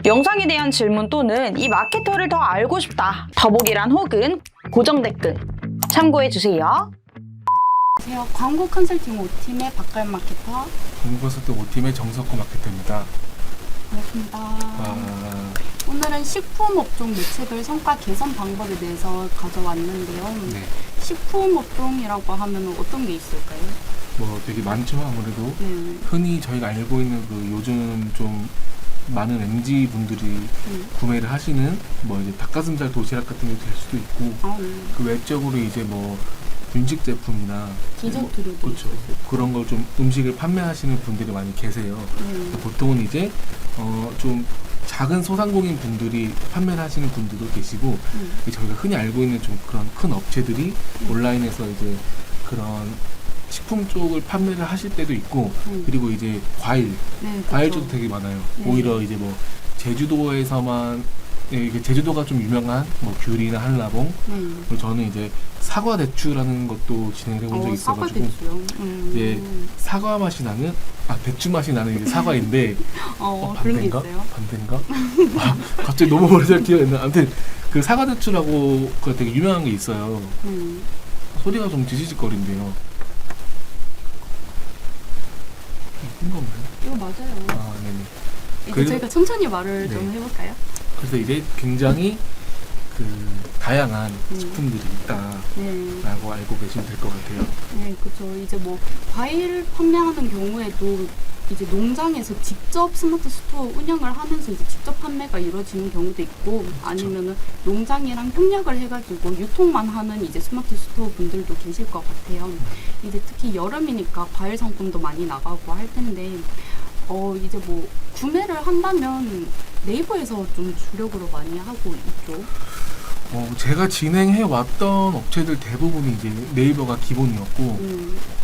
영상에 대한 질문 또는 이 마케터를 더 알고 싶다, 더보기란 혹은 고정 댓글 참고해주세요. 안녕하세요. 광고 컨설팅 5팀의 박갈 마케터 광고 컨설팅 5팀의 정석호 마케터입니다. 반갑습니다. 오늘은 식품 업종 매체별 성과 개선 방법에 대해서 가져왔는데요. 네. 식품 업종이라고 하면 어떤 게 있을까요? 뭐 되게 많죠. 아무래도 네. 흔히 저희가 알고 있는 그 요즘 좀 많은 MZ 분들이 구매를 하시는 뭐 이제 닭가슴살 도시락 같은 게 될 수도 있고, 그 외적으로 이제 뭐 분식 제품이나 디저트류도 그렇죠. 그런 걸 좀 음식을 판매하시는 분들이 많이 계세요. 보통은 이제 좀 작은 소상공인 분들이 판매를 하시는 분들도 계시고, 저희가 흔히 알고 있는 좀 그런 큰 업체들이 온라인에서 이제 그런 식품 쪽을 판매를 하실 때도 있고, 그리고 이제 과일, 네, 과일도 되게 많아요. 네. 오히려 이제 뭐 제주도에서만, 이게 제주도가 좀 유명한 뭐 귤이나 한라봉, 그리고 저는 이제 사과 대추라는 것도 진행을 해본 적이 있어가지고, 이제 사과 맛이 나는, 대추 맛이 나는 이제 사과인데, 그런 게 반대인가? 있어요? 반대인가? 갑자기 너무 오래전 기억이 안 나. 아무튼 그 사과 대추라고 그 되게 유명한 게 있어요. 소리가 좀 지지직거린대요. 큰 건가요? 이거 맞아요. 네네. 이제 그래서- 저희가 천천히 말을 네. 좀 해볼까요? 그래서 이제 굉장히 그 다양한 식품들이 네. 있다라고 알고 계시면 될 것 같아요. 네, 그렇죠. 이제 뭐 과일 판매하는 경우에도 이제 농장에서 직접 스마트 스토어 운영을 하면서 이제 직접 판매가 이루어지는 경우도 있고, 아니면은 농장이랑 협력을 해가지고 유통만 하는 이제 스마트 스토어 분들도 계실 것 같아요. 이제 특히 여름이니까 과일 상품도 많이 나가고 할 텐데, 이제 뭐 구매를 한다면 네이버에서 좀 주력으로 많이 하고 있죠. 제가 진행해 왔던 업체들 대부분이 이제 네이버가 기본이었고,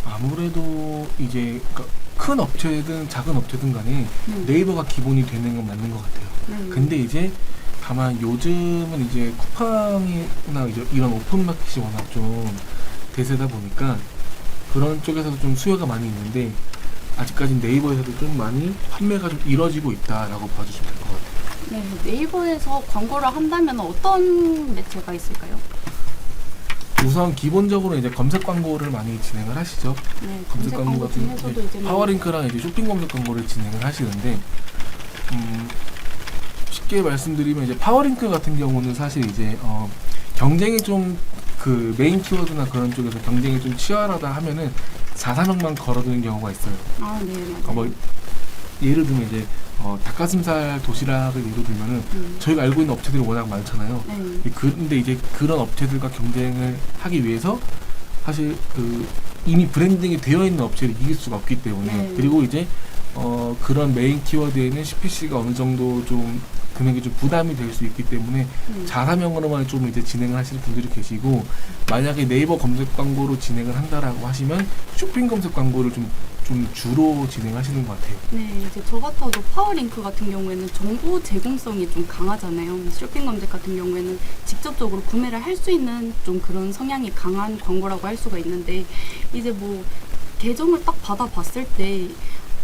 아무래도 이제 그러니까 큰 업체든 작은 업체든 간에 네이버가 기본이 되는 건 맞는 것 같아요. 근데 이제 다만 요즘은 이제 쿠팡이나 이제 이런 오픈마켓이 워낙 좀 대세다 보니까 그런 쪽에서도 좀 수요가 많이 있는데, 아직까지 네이버에서도 좀 많이 판매가 좀 이뤄지고 있다라고 봐주시면 될 것 같아요. 네, 네이버에서 광고를 한다면 어떤 매체가 있을까요? 우선 기본적으로 이제 검색 광고를 많이 진행을 하시죠. 네, 검색 광고 같은 중에서도 이제 뭐 파워링크랑 이제 쇼핑 검색 광고를 진행을 하시는데, 쉽게 말씀드리면 이제 파워링크 같은 경우는 사실 이제 경쟁이 좀 그 메인 키워드나 그런 쪽에서 경쟁이 좀 치열하다 하면은 자사명만 걸어두는 경우가 있어요. 네, 맞아요. 뭐 예를 들면 이제 닭가슴살 도시락을 예로 들면은 저희가 알고 있는 업체들이 워낙 많잖아요. 네. 근데 이제 그런 업체들과 경쟁을 하기 위해서 사실 그 이미 브랜딩이 되어 있는 업체를 이길 수가 없기 때문에, 네. 그리고 이제 그런 메인 키워드에는 CPC가 어느 정도 좀 금액이 좀 부담이 될 수 있기 때문에 자사명으로만 좀 이제 진행을 하시는 분들이 계시고, 만약에 네이버 검색 광고로 진행을 한다라고 하시면 쇼핑 검색 광고를 좀 주로 진행하시는 것 같아요. 네, 이제 저 같아도 파워링크 같은 경우에는 정보 제공성이 좀 강하잖아요. 쇼핑 검색 같은 경우에는 직접적으로 구매를 할 수 있는 좀 그런 성향이 강한 광고라고 할 수가 있는데, 이제 뭐 계정을 딱 받아봤을 때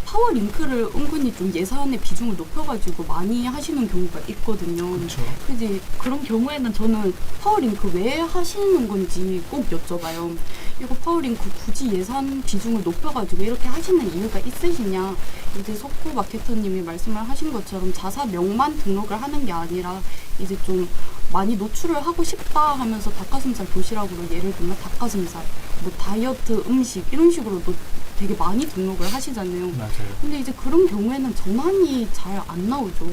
파워링크를 은근히 좀 예산의 비중을 높여가지고 많이 하시는 경우가 있거든요. 그렇죠. 이제 그런 경우에는 저는 파워링크 왜 하시는 건지 꼭 여쭤봐요. 이거 파워링크 굳이 예산 비중을 높여가지고 이렇게 하시는 이유가 있으시냐? 이제 석호 마케터님이 말씀을 하신 것처럼 자사명만 등록을 하는 게 아니라 이제 좀 많이 노출을 하고 싶다 하면서 닭가슴살 도시락으로 예를 들면 닭가슴살, 뭐 다이어트 음식 이런 식으로도 되게 많이 등록을 하시잖아요. 맞아요. 근데 이제 그런 경우에는 전환이 잘 안 나오죠.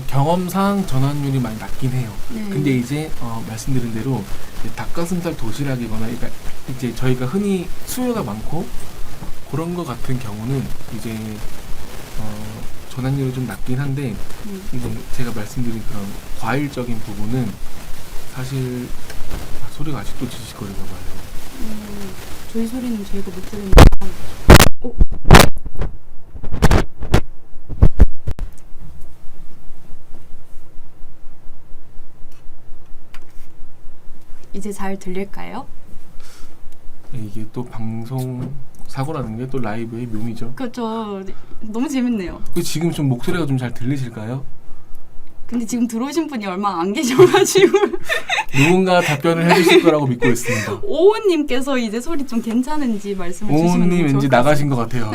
경험상 전환율이 많이 낮긴 해요. 네. 근데 이제 말씀드린 대로 이제 닭가슴살 도시락이거나, 그러니까 이제 저희가 흔히 수요가 많고 그런 거 같은 경우는 이제 전환율이 좀 낮긴 한데, 이제 제가 말씀드린 그런 과일적인 부분은 사실 소리가 아직도 지직거리나 봐요. 저희 소리는 저희가 못 들으니까. 이제 잘 들릴까요? 이게 또 방송사 사고라는 게 또 라이브의 묘미죠. 그렇죠. 너무 재밌네요. 지금 좀 목소리가 좀 잘 들리실까요? 근데 지금 들어오신 분이 얼마 안 계셔가지고 누군가 답변을 해주실 거라고 믿고 있습니다. 오은님께서 이제 소리 좀 괜찮은지 말씀해 주시면 오은님 너무 좋을 왠지 것 나가신 것 같아요.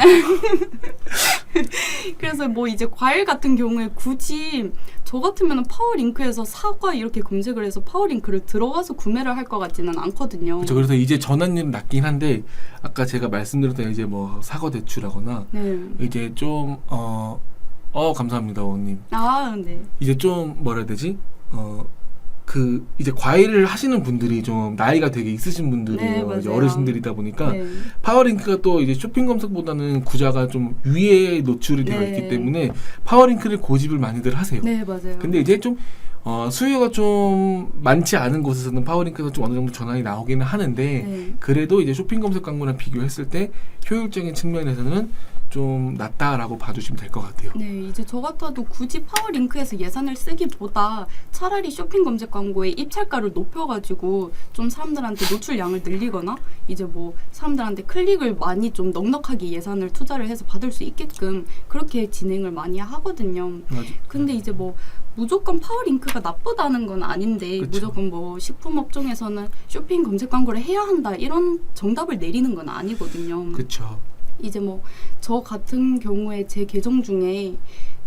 그래서 뭐 이제 과일 같은 경우에 굳이 저 같으면 파워링크에서 사과 이렇게 검색을 해서 파워링크를 들어가서 구매를 할 것 같지는 않거든요. 그렇죠. 그래서 이제 전환율은 낮긴 한데 아까 제가 말씀드렸던 이제 뭐 사과 대추라거나 네. 이제 좀 감사합니다, 오은님. 아, 네. 이제 좀 뭐라 해야 되지? 그 이제 과일을 하시는 분들이 좀 나이가 되게 있으신 분들이에요. 네, 이제 맞아요. 어르신들이다 보니까 네. 파워링크가 또 이제 쇼핑 검색보다는 구자가 좀 위에 노출이 되어 네. 있기 때문에 파워링크를 고집을 많이들 하세요. 네, 맞아요. 근데 이제 좀 수요가 좀 많지 않은 곳에서는 파워링크가 좀 어느 정도 전환이 나오기는 하는데 네. 그래도 이제 쇼핑 검색 광고랑 비교했을 때 효율적인 측면에서는 좀 낮다라고 봐주시면 될 것 같아요. 네, 이제 저 같아도 굳이 파워링크에서 예산을 쓰기보다 차라리 쇼핑 검색 광고에 입찰가를 높여가지고 좀 사람들한테 노출량을 늘리거나 이제 뭐 사람들한테 클릭을 많이 좀 넉넉하게 예산을 투자를 해서 받을 수 있게끔 그렇게 진행을 많이 하거든요. 근데 이제 뭐 무조건 파워링크가 나쁘다는 건 아닌데 그쵸. 무조건 뭐 식품 업종에서는 쇼핑 검색 광고를 해야 한다 이런 정답을 내리는 건 아니거든요. 그렇죠. 이제 뭐 저 같은 경우에 제 계정 중에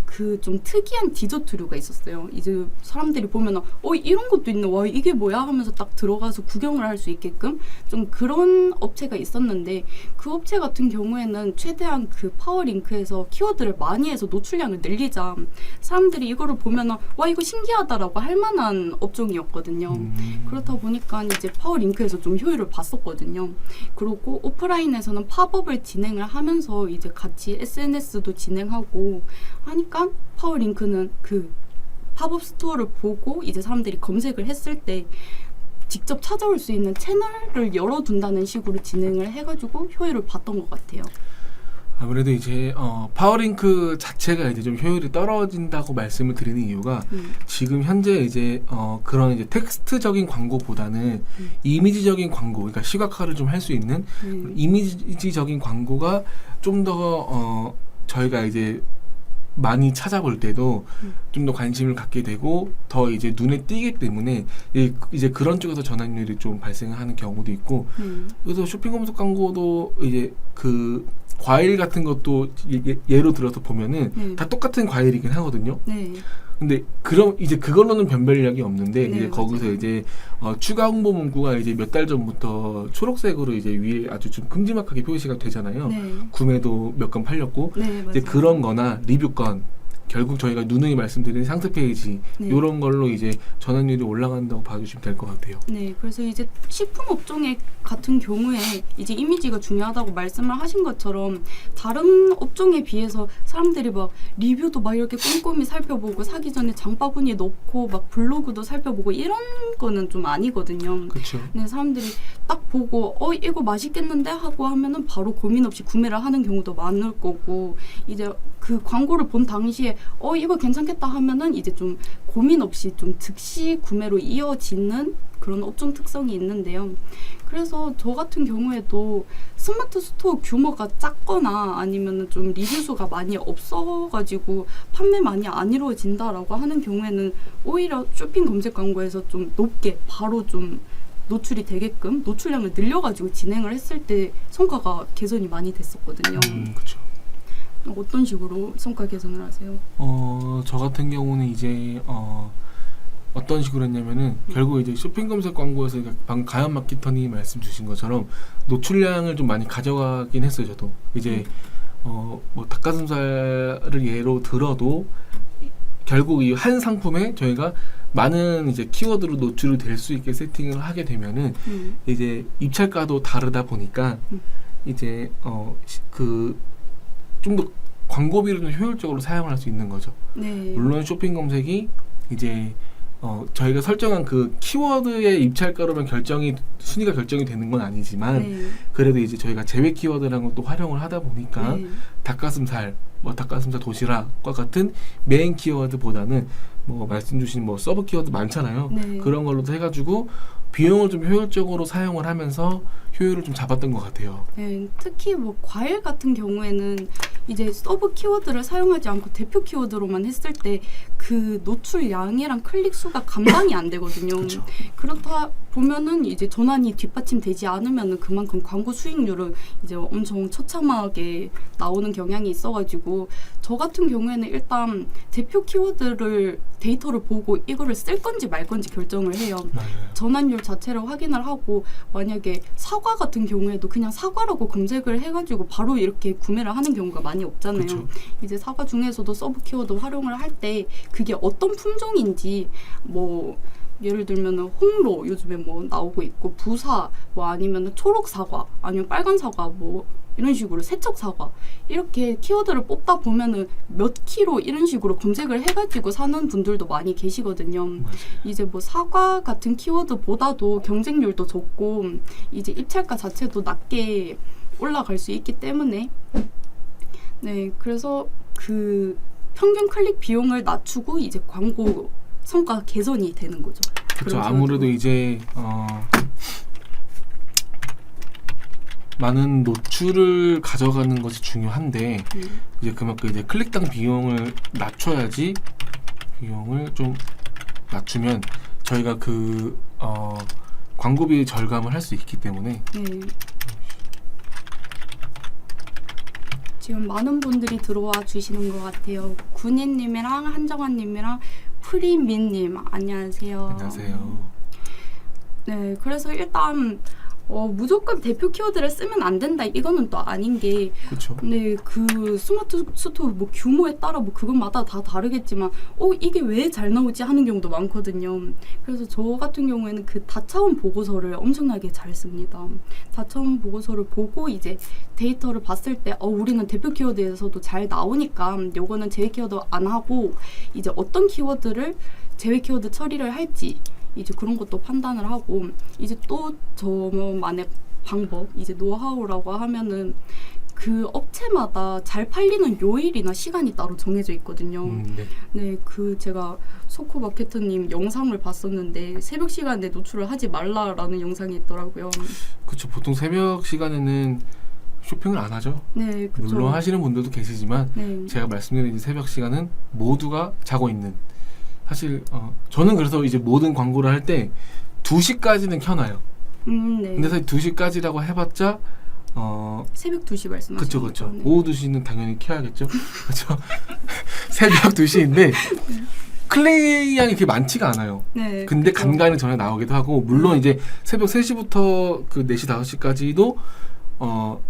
그 좀 특이한 디저트류가 있었어요. 이제 사람들이 보면 이런 것도 있네, 와 이게 뭐야 하면서 딱 들어가서 구경을 할 수 있게끔 좀 그런 업체가 있었는데 그 업체 같은 경우에는 최대한 그 파워링크에서 키워드를 많이 해서 노출량을 늘리자 사람들이 이거를 보면 와 이거 신기하다라고 할 만한 업종이었거든요. 그렇다 보니까 이제 파워링크에서 좀 효율을 봤었거든요. 그리고 오프라인에서는 팝업을 진행을 하면서 이제 같이 SNS도 진행하고 하니까 파워링크는 그 팝업 스토어를 보고 이제 사람들이 검색을 했을 때 직접 찾아올 수 있는 채널을 열어둔다는 식으로 진행을 해가지고 효율을 봤던 것 같아요. 아무래도 이제 파워링크 자체가 이제 좀 효율이 떨어진다고 말씀을 드리는 이유가 지금 현재 이제 그런 이제 텍스트적인 광고보다는 이미지적인 광고, 그러니까 시각화를 좀 할 수 있는 이미지적인 광고가 좀 더 저희가 이제 많이 찾아볼 때도 좀 더 관심을 갖게 되고 더 이제 눈에 띄기 때문에 이제 그런 쪽에서 전환율이 좀 발생하는 경우도 있고 그래서 쇼핑 검색 광고도 이제 그 과일 같은 것도 예로 들어서 보면은 다 똑같은 과일이긴 하거든요. 네. 근데 그럼 이제 그걸로는 변별력이 없는데 네, 이제 거기서 맞아요. 이제 추가 홍보 문구가 이제 몇 달 전부터 초록색으로 이제 위에 아주 좀 큼지막하게 표시가 되잖아요. 네. 구매도 몇 건 팔렸고 네, 맞아요. 이제 그런 거나 리뷰건 결국 저희가 누누이 말씀드린 상세 페이지 네. 이런 걸로 이제 전환율이 올라간다고 봐주시면 될 것 같아요. 네, 그래서 이제 식품 업종에 같은 경우에 이제 이미지가 중요하다고 말씀을 하신 것처럼 다른 업종에 비해서 사람들이 막 리뷰도 막 이렇게 꼼꼼히 살펴보고 사기 전에 장바구니에 넣고 막 블로그도 살펴보고 이런 거는 좀 아니거든요. 그렇죠. 네, 사람들이 딱 보고 이거 맛있겠는데 하고 하면은 바로 고민 없이 구매를 하는 경우도 많을 거고 이제 그 광고를 본 당시에 이거 괜찮겠다 하면은 이제 좀 고민 없이 좀 즉시 구매로 이어지는 그런 업종 특성이 있는데요. 그래서 저 같은 경우에도 스마트 스토어 규모가 작거나 아니면은 좀 리뷰 수가 많이 없어가지고 판매 많이 안 이루어진다라고 하는 경우에는 오히려 쇼핑 검색 광고에서 좀 높게 바로 좀 노출이 되게끔 노출량을 늘려가지고 진행을 했을 때 성과가 개선이 많이 됐었거든요. 그렇죠. 어떤 식으로 성과 개선을 하세요? 저 같은 경우는 이제 어떤 식으로 했냐면은 결국 이제 쇼핑 검색 광고에서 방금 가연 마케터님이 말씀 주신 것처럼 노출량을 좀 많이 가져가긴 했어요. 저도 이제 뭐 닭가슴살을 예로 들어도 결국 이 한 상품에 저희가 많은 이제 키워드로 노출이 될 수 있게 세팅을 하게 되면은 이제 입찰가도 다르다 보니까 이제 그 좀 더 광고비를 좀 효율적으로 사용을 할 수 있는 거죠. 네. 물론 쇼핑 검색이 이제 저희가 설정한 그 키워드의 입찰가로만 순위가 결정이 되는 건 아니지만 네. 그래도 이제 저희가 제외 키워드라는 것도 활용을 하다 보니까 네. 닭가슴살, 닭가슴살 도시락과 같은 메인 키워드보다는 말씀 주신 서브 키워드 많잖아요. 네. 그런 걸로도 해가지고 비용을 좀 효율적으로 사용을 하면서 효율을 좀 잡았던 것 같아요. 네, 특히 뭐 과일 같은 경우에는 이제 서브 키워드를 사용하지 않고 대표 키워드로만 했을 때 그 노출량이랑 클릭 수가 감당이 안 되거든요. 그쵸. 그렇다 보면은 이제 전환이 뒷받침되지 않으면은 그만큼 광고 수익률은 이제 엄청 처참하게 나오는 경향이 있어가지고 저 같은 경우에는 일단 대표 키워드를 데이터를 보고 이거를 쓸 건지 말 건지 결정을 해요. 맞아요. 전환율 자체를 확인을 하고 만약에 사과 같은 경우에도 그냥 사과라고 검색을 해가지고 바로 이렇게 구매를 하는 경우가 많이 없잖아요. 그쵸. 이제 사과 중에서도 서브 키워드 활용을 할 때 그게 어떤 품종인지 뭐 예를 들면은 홍로 요즘에 뭐 나오고 있고 부사 뭐 아니면은 초록 사과 아니면 빨간 사과 뭐 이런 식으로 세척 사과 이렇게 키워드를 뽑다 보면은 몇 킬로 이런 식으로 검색을 해가지고 사는 분들도 많이 계시거든요. 맞아요. 이제 뭐 사과 같은 키워드보다도 경쟁률도 적고 이제 입찰가 자체도 낮게 올라갈 수 있기 때문에 네 그래서 그 평균 클릭 비용을 낮추고 이제 광고 성과 개선이 되는 거죠. 그렇죠. 그런 아무래도 키워드로. 이제 많은 노출을 가져가는 것이 중요한데 이제 그만큼 이제 클릭당 비용을 낮춰야지 비용을 좀 낮추면 저희가 그 광고비 절감을 할 수 있기 때문에 네. 지금 많은 분들이 들어와 주시는 것 같아요. 군인님이랑 한정환님이랑 프리민님 안녕하세요. 안녕하세요. 네, 그래서 일단 무조건 대표 키워드를 쓰면 안 된다 이거는 또 아닌 게 그렇죠. 네, 그 스마트 스토어 뭐 규모에 따라 뭐 그것마다 다 다르겠지만 이게 왜 잘 나오지 하는 경우도 많거든요. 그래서 저 같은 경우에는 그 다차원 보고서를 엄청나게 잘 씁니다. 다차원 보고서를 보고 이제 데이터를 봤을 때 우리는 대표 키워드에서도 잘 나오니까 요거는 제외 키워드 안 하고 이제 어떤 키워드를 제외 키워드 처리를 할지 이제 그런 것도 판단을 하고 이제 또 저만의 방법 이제 노하우라고 하면은 그 업체마다 잘 팔리는 요일이나 시간이 따로 정해져 있거든요. 네. 네, 그 제가 소코마케터님 영상을 봤었는데 새벽 시간에 노출을 하지 말라라는 영상이 있더라고요. 그렇죠. 보통 새벽 시간에는 쇼핑을 안 하죠. 네, 그쵸. 물론 하시는 분들도 계시지만 네, 제가 말씀드린 이 새벽 시간은 모두가 자고 있는. 사실 저는 그래서 이제 모든 광고를 할 때 2시까지는 켜놔요. 네. 근데 사실 2시까지라고 해봤자 새벽 2시 말씀하시는 그쵸. 거죠? 네. 오후 2시는 당연히 켜야겠죠. 그렇죠. 새벽 2시인데 클레이양이 그렇게 많지가 않아요. 네, 근데 그쵸. 간간히 전에 나오기도 하고 물론 이제 새벽 3시부터 그 4시 5시까지도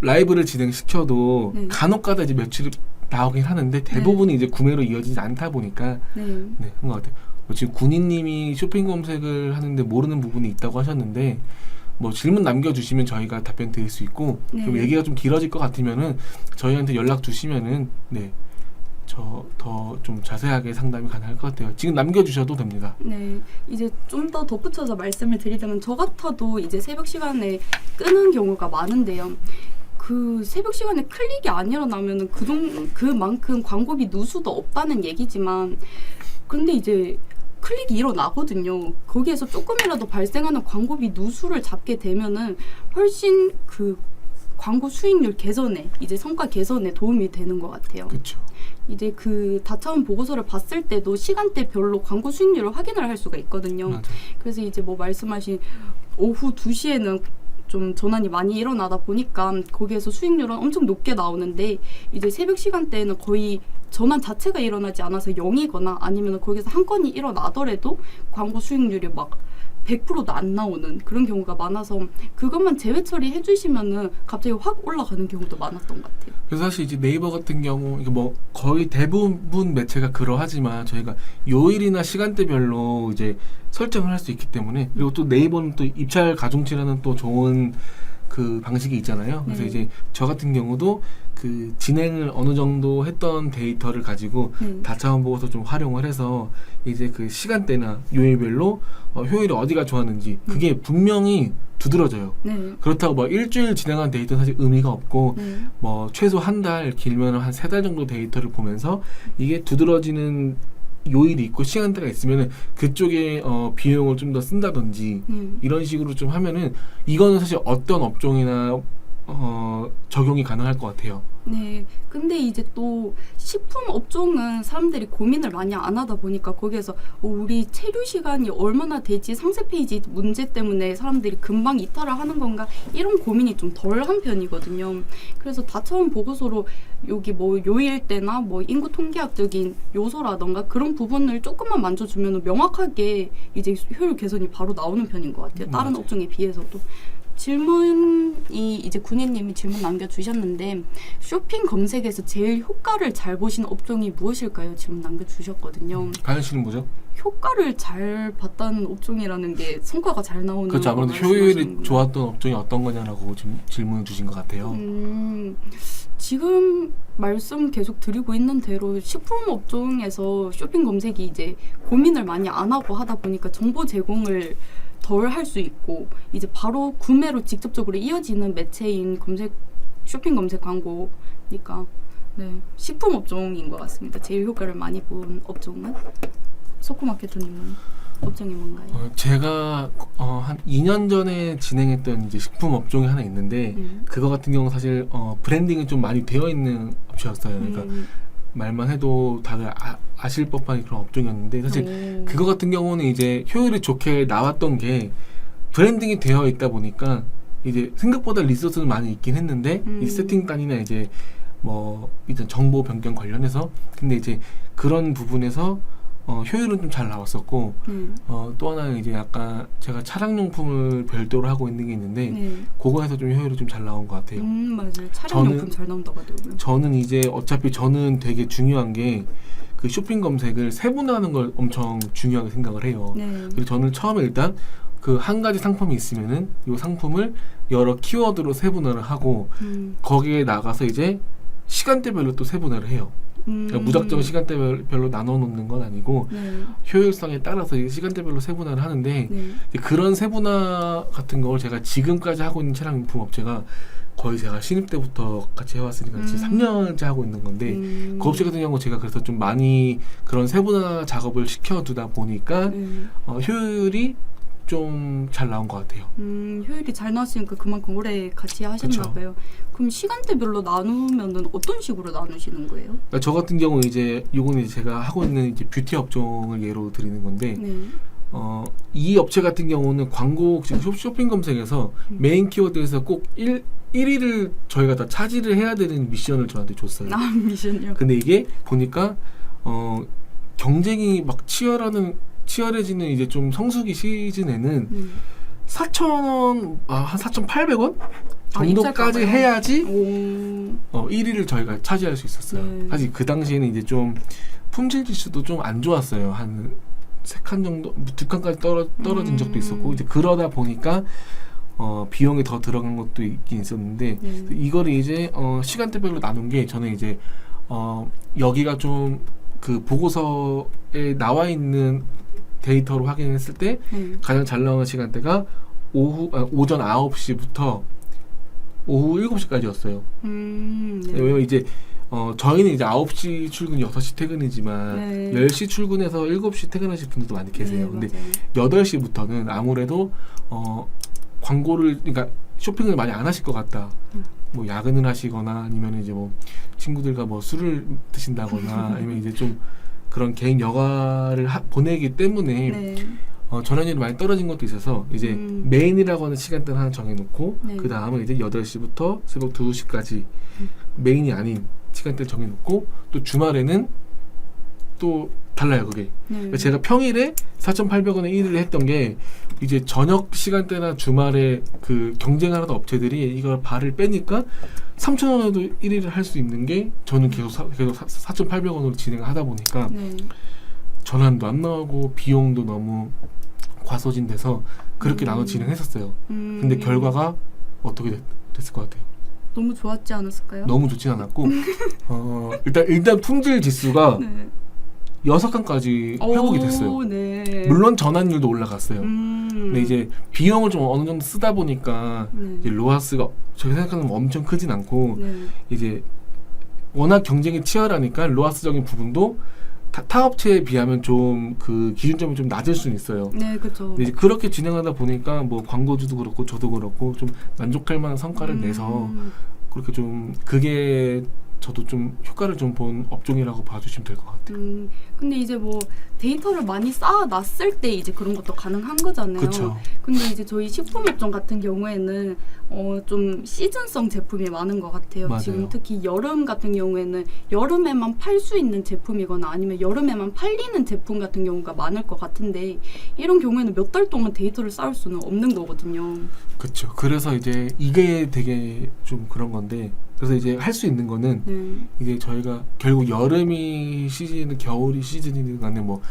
라이브를 진행시켜도 네. 간혹가다 이제 며칠 나오긴 하는데 대부분이 이제 구매로 이어지지 않다 보니까 네. 네, 그런 것 같아요. 지금 군인님이 쇼핑 검색을 하는데 모르는 부분이 있다고 하셨는데 뭐 질문 남겨주시면 저희가 답변 드릴 수 있고 네. 좀 얘기가 좀 길어질 것 같으면은 저희한테 연락 주시면은 네, 저 더 좀 자세하게 상담이 가능할 것 같아요. 지금 남겨주셔도 됩니다. 네, 이제 좀 더 덧붙여서 말씀을 드리자면 저 같아도 이제 새벽 시간에 끄는 경우가 많은데요. 그 새벽 시간에 클릭이 안 일어나면은 그만큼 광고비 누수도 없다는 얘기지만 근데 이제 클릭이 일어나거든요. 거기에서 조금이라도 발생하는 광고비 누수를 잡게 되면은 훨씬 그 광고 수익률 개선에 이제 성과 개선에 도움이 되는 것 같아요. 그렇죠. 이제 그 다차원 보고서를 봤을 때도 시간대별로 광고 수익률을 확인을 할 수가 있거든요. 맞아요. 그래서 이제 뭐 말씀하신 오후 2시에는 좀 전환이 많이 일어나다 보니까 거기에서 수익률은 엄청 높게 나오는데 이제 새벽 시간대에는 거의 전환 자체가 일어나지 않아서 0이거나 아니면 거기서 한 건이 일어나더라도 광고 수익률이 막 100%도 안 나오는 그런 경우가 많아서 그것만 제외 처리해 주시면은 갑자기 확 올라가는 경우도 많았던 것 같아요. 그래서 사실 이제 네이버 같은 경우 이게 뭐 거의 대부분 매체가 그러하지만 저희가 요일이나 시간대별로 이제 설정을 할 수 있기 때문에 그리고 또 네이버는 또 입찰 가중치라는 또 좋은 그 방식이 있잖아요. 그래서 네. 이제 저 같은 경우도 그 진행을 어느 정도 했던 데이터를 가지고 다차원 보고서 좀 활용을 해서 이제 그 시간대나 요일별로 효율이 어디가 좋았는지 그게 분명히 두드러져요. 네. 그렇다고 뭐 일주일 진행한 데이터는 사실 의미가 없고 네. 뭐 최소 한 달 길면 한 3달 정도 데이터를 보면서 이게 두드러지는 요일이 있고 시간대가 있으면은 그쪽에 비용을 좀 더 쓴다든지 이런 식으로 좀 하면은 이거는 사실 어떤 업종이나 적용이 가능할 것 같아요. 네. 근데 이제 또 식품 업종은 사람들이 고민을 많이 안 하다 보니까 거기에서 우리 체류 시간이 얼마나 되지? 상세 페이지 문제 때문에 사람들이 금방 이탈을 하는 건가? 이런 고민이 좀 덜한 편이거든요. 그래서 다처분 보고서로 여기 뭐 요일대나 뭐 인구 통계학적인 요소라던가 그런 부분을 조금만 만져주면 명확하게 이제 효율 개선이 바로 나오는 편인 것 같아요. 다른 맞아요. 업종에 비해서도. 질문이 이제 군인님이 질문 남겨주셨는데 쇼핑 검색에서 제일 효과를 잘 보신 업종이 무엇일까요? 질문 남겨주셨거든요. 가연 씨는 뭐죠? 효과를 잘 봤다는 업종이라는 게 성과가 잘 나오는 그렇죠. 아무래도 거 효율이 말씀하시는구나. 좋았던 업종이 어떤 거냐라고 지금 질문을 주신 것 같아요. 지금 말씀 계속 드리고 있는 대로 식품 업종에서 쇼핑 검색이 이제 고민을 많이 안 하고 하다 보니까 정보 제공을 덜 할 수 있고 이제 바로 구매로 직접적으로 이어지는 매체인 쇼핑 검색 광고니까 네, 식품 업종인 것 같습니다. 제일 효과를 많이 본 업종은 소코마케터님은 업종이 뭔가요? 제가 한 2년 전에 진행했던 이제 식품 업종이 하나 있는데 그거 같은 경우 사실 브랜딩이 좀 많이 되어 있는 업체였어요. 그러니까 말만 해도 다들 아실 법한 그런 업종이었는데 사실 그거 같은 경우는 이제 효율이 좋게 나왔던 게 브랜딩이 되어 있다 보니까 이제 생각보다 리소스는 많이 있긴 했는데 이 세팅단이나 이제 뭐 이제 정보 변경 관련해서 근데 이제 그런 부분에서 효율은 좀 잘 나왔었고 또 하나는 이제 약간 제가 차량용품을 별도로 하고 있는 게 있는데 그거에서 좀 효율이 좀 잘 나온 것 같아요. 맞아요. 차량용품 잘 나온다고 하더라고요. 저는 이제 어차피 저는 되게 중요한 게 그 쇼핑 검색을 세분화하는 걸 엄청 중요하게 생각을 해요. 그리고 저는 처음에 일단 그 한 가지 상품이 있으면은 이 상품을 여러 키워드로 세분화를 하고 거기에 나가서 이제 시간대별로 또 세분화를 해요. 그러니까 무작정 시간대별로 나눠 놓는 건 아니고 효율성에 따라서 시간대별로 세분화를 하는데 이제 그런 세분화 같은 걸 제가 지금까지 하고 있는 차량용품 업체가 거의 제가 신입 때부터 같이 해왔으니까 지금 3년째 하고 있는 건데 그 업체 같은 경우 제가 그래서 좀 많이 그런 세분화 작업을 시켜두다 보니까 효율이 좀 잘 나온 것 같아요. 효율이 잘 나왔으니까 그만큼 오래 같이 하셨나 봐요. 그럼 시간대별로 나누면은 어떤 식으로 나누시는 거예요? 그러니까 저 같은 경우 이제 요거는 이제 제가 하고 있는 이제 뷰티 업종을 예로 드리는 건데 이 업체 같은 경우는 광고 지금 쇼핑 검색에서 메인 키워드에서 꼭 1위를 저희가 다 차지를 해야 되는 미션을 저한테 줬어요. 미션이요? 근데 이게 보니까 경쟁이 막 치열해지는 이제 좀 성수기 시즌에는 4,000원, 한 4,800원 정도까지 해야지 1위를 저희가 차지할 수 있었어요. 사실 그 당시에는 이제 좀 품질 지수도 좀 안 좋았어요. 한 3칸 정도, 2칸까지 떨어진 적도 있었고 이제 그러다 보니까 비용이 더 들어간 것도 있긴 있었는데 이거를 이제 시간대별로 나눈 게 저는 이제 여기가 좀 그 보고서에 나와 있는 데이터로 확인했을 때 가장 잘 나오는 시간대가 오전 9시부터 오후 7시까지였어요. 왜냐면 이제 저희는 이제 9시 출근 6시 퇴근이지만 10시 출근해서 7시 퇴근하실 분들도 많이 계세요. 근데 8시부터는 아무래도 광고를 그러니까 쇼핑을 많이 안 하실 것 같다. 뭐 야근을 하시거나 아니면 이제 뭐 친구들과 뭐 술을 드신다거나 아니면 이제 좀 그런 개인 여가를 보내기 때문에 전환율이 많이 떨어진 것도 있어서 이제 메인이라고 하는 시간대를 하나 정해놓고 그 다음은 이제 8시부터 새벽 2시까지 메인이 아닌 시간대를 정해놓고 또 주말에는 또 달라요 그게. 그러니까 제가 평일에 4,800원에 1위를 했던 게 이제 저녁 시간대나 주말에 그 경쟁을 하던 업체들이 이걸 발을 빼니까 3,000원에도 1위를 할 수 있는 게 저는 계속 4,800원으로 진행을 하다 보니까 전환도 안 나오고 비용도 너무 과소진돼서 그렇게 나눠 진행했었어요. 근데 결과가 어떻게 됐을 것 같아요? 너무 좋았지 않았을까요? 너무 좋진 않았고 일단 품질 지수가 6칸까지 회복이 됐어요. 물론 전환율도 올라갔어요. 근데 이제 비용을 좀 어느 정도 쓰다 보니까 이제 로하스가 저희 생각하는 엄청 크진 않고 이제 워낙 경쟁이 치열하니까 로하스적인 부분도 타 업체에 비하면 좀 그 기준점이 좀 낮을 수는 있어요. 네, 그렇죠. 근데 이제 그렇게 진행하다 보니까 뭐 광고주도 그렇고 저도 그렇고 좀 만족할 만한 성과를 내서 그렇게 좀 그게 저도 좀 효과를 좀 본 업종이라고 봐주시면 될 것 같아요. 근데 이제 뭐 데이터를 많이 쌓아놨을 때 이제 그런 것도 가능한 거잖아요. 그쵸. 근데 이제 저희 식품업종 같은 경우에는 좀 시즌성 제품이 많은 것 같아요. 맞아요. 지금 특히 여름 같은 경우에는 여름에만 팔 수 있는 제품이거나 아니면 여름에만 팔리는 제품 같은 경우가 많을 것 같은데 이런 경우에는 몇 달 동안 데이터를 쌓을 수는 없는 거거든요. 그렇죠. 그래서 이제 이게 되게 좀 그런 건데 그래서 이제 할 수 있는 거는 네. 이제 저희가 결국 여름이 시즌이든 겨울이 시즌이든 간에 뭐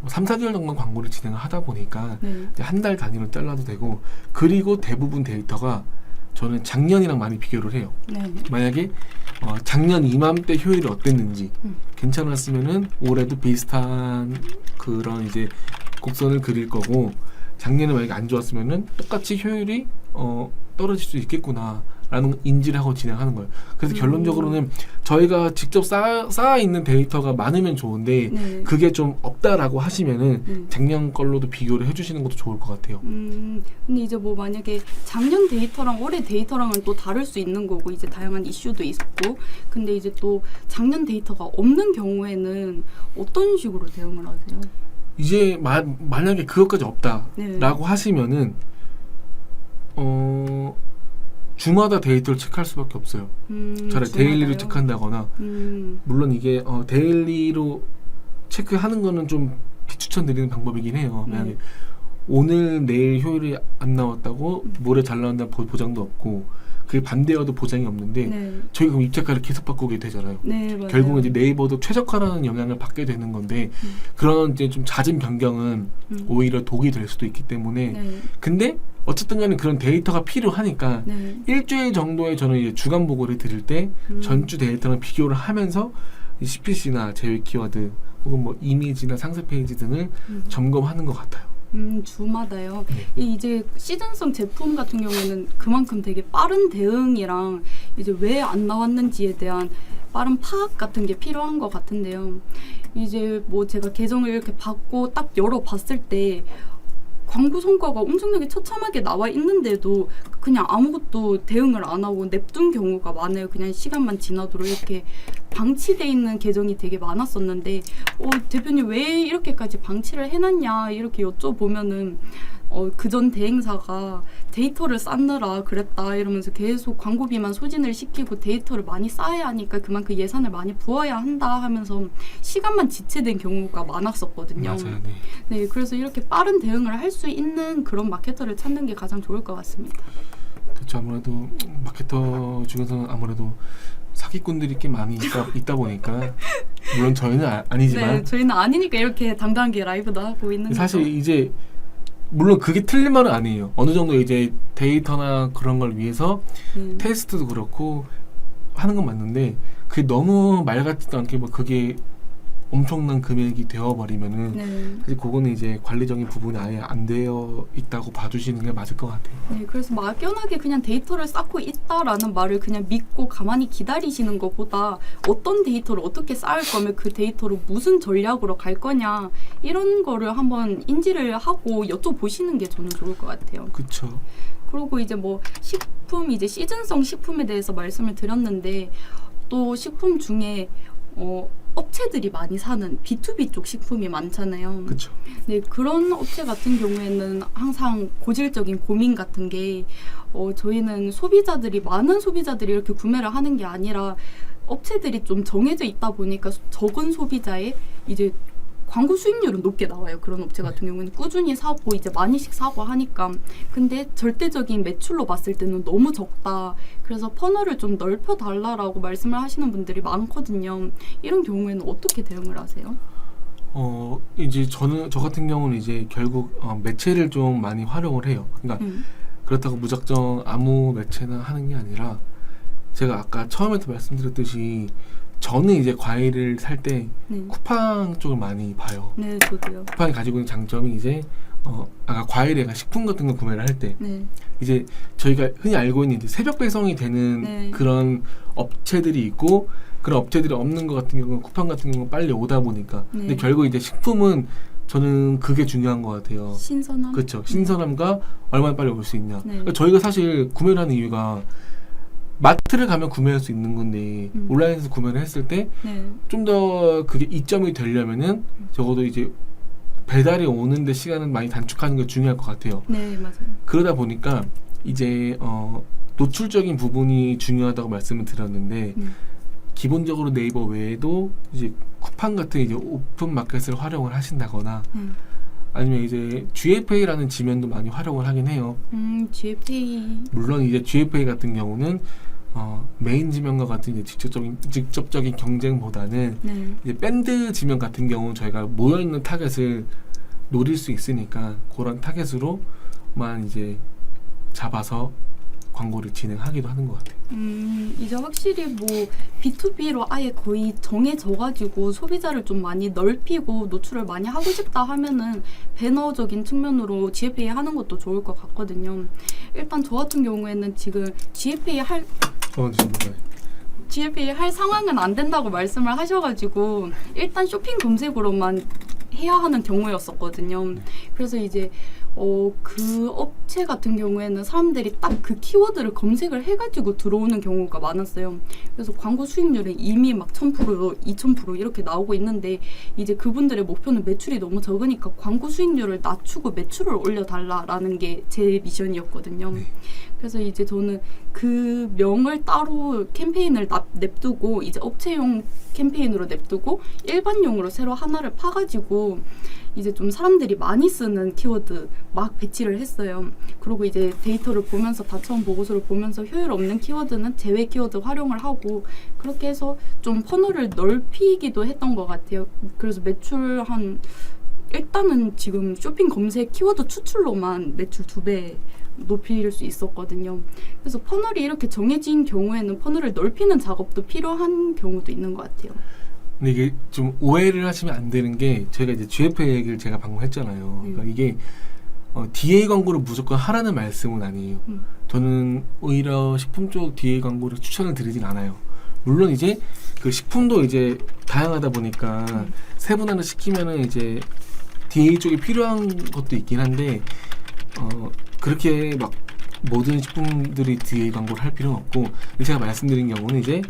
3, 4개월 정도 광고를 진행을 하다 보니까 네. 한 달 단위로 잘라도 되고 그리고 대부분 데이터가 저는 작년이랑 많이 비교를 해요. 네. 만약에 작년 이맘때 효율이 어땠는지 괜찮았으면은 올해도 비슷한 그런 이제 곡선을 그릴 거고 작년에 만약에 안 좋았으면은 똑같이 효율이 떨어질 수 있겠구나 라는 인지를 하고 진행하는 거예요. 그래서 결론적으로는 저희가 직접 쌓아 있는 데이터가 많으면 좋은데 네. 그게 좀 없다라고 하시면은 네. 작년 걸로도 비교를 해주시는 것도 좋을 것 같아요. 근데 이제 뭐 만약에 작년 데이터랑 올해 데이터랑은 또 다를 수 있는 거고 이제 다양한 이슈도 있고 근데 이제 또 작년 데이터가 없는 경우에는 어떤 식으로 대응을 하세요? 이제 만약에 그것까지 없다라고 네. 하시면은 주마다 데이터를 체크할 수밖에 없어요. 차라리 데일리로 체크한다거나 물론 이게 데일리로 체크하는 거는 좀 비추천드리는 방법이긴 해요. 만약에 오늘 내일 효율이 안 나왔다고 모레 잘 나온다는 보장도 없고 그게 반대여도 보장이 없는데 네. 저희가 그럼 입자가를 계속 바꾸게 되잖아요. 네, 맞아요. 결국은 이제 네이버도 최적화라는 영향을 받게 되는 건데 그런 이제 좀 잦은 변경은 오히려 독이 될 수도 있기 때문에 네. 근데 어쨌든 간에 그런 데이터가 필요하니까 네. 일주일 정도의 저는 이제 주간 보고를 드릴 때 전주 데이터랑 비교를 하면서 CPC나 제휴 키워드 혹은 뭐 이미지나 상세 페이지 등을 점검하는 것 같아요. 주마다요. 네. 이제 시즌성 제품 같은 경우에는 그만큼 되게 빠른 대응이랑 이제 왜 안 나왔는지에 대한 빠른 파악 같은 게 필요한 것 같은데요. 이제 뭐 제가 계정을 이렇게 받고 딱 열어봤을 때 광고 성과가 엄청나게 처참하게 나와 있는데도 그냥 아무것도 대응을 안 하고 냅둔 경우가 많아요. 그냥 시간만 지나도록 이렇게 방치돼 있는 계정이 되게 많았었는데 대표님 왜 이렇게까지 방치를 해놨냐 이렇게 여쭤보면은 그전 대행사가 데이터를 쌓느라 그랬다 이러면서 계속 광고비만 소진을 시키고 데이터를 많이 쌓아야 하니까 그만큼 예산을 많이 부어야 한다 하면서 시간만 지체된 경우가 많았었거든요. 맞아요. 네. 네, 그래서 이렇게 빠른 대응을 할 수 있는 그런 마케터를 찾는 게 가장 좋을 것 같습니다. 그렇죠. 아무래도 마케터 중에서는 아무래도 사기꾼들이 꽤 많이 있다 보니까 물론 저희는 아니지만 네, 저희는 아니니까 이렇게 당당하게 라이브도 하고 있는 사실 거죠. 이제 물론 그게 틀린 말은 아니에요. 어느 정도 이제 데이터나 그런 걸 위해서 테스트도 그렇고 하는 건 맞는데 그게 너무 말 같지도 않게 뭐 그게 엄청난 금액이 되어버리면은 네. 사실 그거는 이제 관리적인 부분이 아예 안 되어 있다고 봐주시는 게 맞을 것 같아요. 네, 그래서 막연하게 그냥 데이터를 쌓고 있다라는 말을 그냥 믿고 가만히 기다리시는 것보다 어떤 데이터를 어떻게 쌓을 거면 그 데이터로 무슨 전략으로 갈 거냐 이런 거를 한번 인지를 하고 여쭤보시는 게 저는 좋을 것 같아요. 그렇죠. 그리고 이제 뭐 식품 이제 시즌성 식품에 대해서 말씀을 드렸는데 또 식품 중에 업체들이 많이 사는 B2B 쪽 식품이 많잖아요. 그렇죠. 네, 그런 업체 같은 경우에는 항상 고질적인 고민 같은 게 저희는 많은 소비자들이 이렇게 구매를 하는 게 아니라 업체들이 좀 정해져 있다 보니까 적은 소비자의 이제 광고 수익률은 높게 나와요. 그런 업체 같은 경우는 꾸준히 사고 이제 많이씩 사고 하니까 근데 절대적인 매출로 봤을 때는 너무 적다. 그래서 퍼널을 좀 넓혀 달라라고 말씀을 하시는 분들이 많거든요. 이런 경우에는 어떻게 대응을 하세요? 이제 저 같은 경우는 이제 결국 매체를 좀 많이 활용을 해요. 그러니까 그렇다고 무작정 아무 매체나 하는 게 아니라 제가 아까 처음에도 말씀드렸듯이 저는 이제 과일을 살 때 쿠팡 쪽을 많이 봐요. 네, 저도요. 쿠팡이 가지고 있는 장점이 이제 아까 과일이나 식품 같은 거 구매를 할 때 이제 저희가 흔히 알고 있는 이제 새벽 배송이 되는 그런 업체들이 있고 그런 업체들이 없는 것 같은 경우는 쿠팡 같은 경우는 빨리 오다 보니까 네. 근데 결국 이제 식품은 저는 그게 중요한 것 같아요. 신선함. 그렇죠. 신선함과 얼마나 빨리 올 수 있냐. 네. 그러니까 저희가 사실 구매를 하는 이유가 마트를 가면 구매할 수 있는 건데 온라인에서 구매를 했을 때 좀 네. 더 그게 이점이 되려면은 적어도 이제 배달이 오는데 시간은 많이 단축하는 게 중요할 것 같아요. 네, 맞아요. 그러다 보니까 이제 노출적인 부분이 중요하다고 말씀을 드렸는데 기본적으로 네이버 외에도 이제 쿠팡 같은 이제 오픈 마켓을 활용을 하신다거나 아니면 이제 GFA라는 지면도 많이 활용을 하긴 해요. GFA. 물론 이제 GFA 같은 경우는 메인 지면과 같은 이제 직접적인 경쟁보다는 네. 이제 밴드 지면 같은 경우는 저희가 모여 있는 타겟을 노릴 수 있으니까 그런 타겟으로만 이제 잡아서 광고를 진행하기도 하는 것 같아요. 이제 확실히 뭐 B2B로 아예 거의 정해져가지고 소비자를 좀 많이 넓히고 노출을 많이 하고 싶다 하면은 배너적인 측면으로 GFA 하는 것도 좋을 것 같거든요. 일단 저 같은 경우에는 지금 GFA 할 상황은 안 된다고 말씀을 하셔가지고 일단 쇼핑 검색으로만 해야 하는 경우였었거든요. 그래서 이제 그 업체 같은 경우에는 사람들이 딱 그 키워드를 검색을 해가지고 들어오는 경우가 많았어요. 그래서 광고 수익률은 이미 막 1000%, 2000% 이렇게 나오고 있는데 이제 그분들의 목표는 매출이 너무 적으니까 광고 수익률을 낮추고 매출을 올려달라라는 게 제 미션이었거든요. 그래서 이제 저는 그 명을 따로 캠페인을 냅두고 이제 업체용 캠페인으로 냅두고 일반용으로 새로 하나를 파가지고 이제 좀 사람들이 많이 쓰는 키워드 막 배치를 했어요. 그리고 이제 데이터를 보면서 다처음 보고서를 보면서 효율 없는 키워드는 제외 키워드 활용을 하고 그렇게 해서 좀 퍼널을 넓히기도 했던 것 같아요. 그래서 매출 일단은 지금 쇼핑 검색 키워드 추출로만 매출 2배 높일 수 있었거든요. 그래서 퍼널이 이렇게 정해진 경우에는 퍼널을 넓히는 작업도 필요한 경우도 있는 것 같아요. 근데 이게 좀 오해를 하시면 안 되는 게 저희가 이제 GFA 얘기를 제가 방금 했잖아요. 그러니까 이게 DA 광고를 무조건 하라는 말씀은 아니에요. 저는 오히려 식품 쪽 DA 광고를 추천을 드리진 않아요. 물론 이제 그 식품도 이제 다양하다 보니까 세분화를 시키면은 이제 DA 쪽이 필요한 것도 있긴 한데 그렇게 막 모든 식품들이 DA 광고를 할 필요는 없고 제가 말씀드린 경우는 이제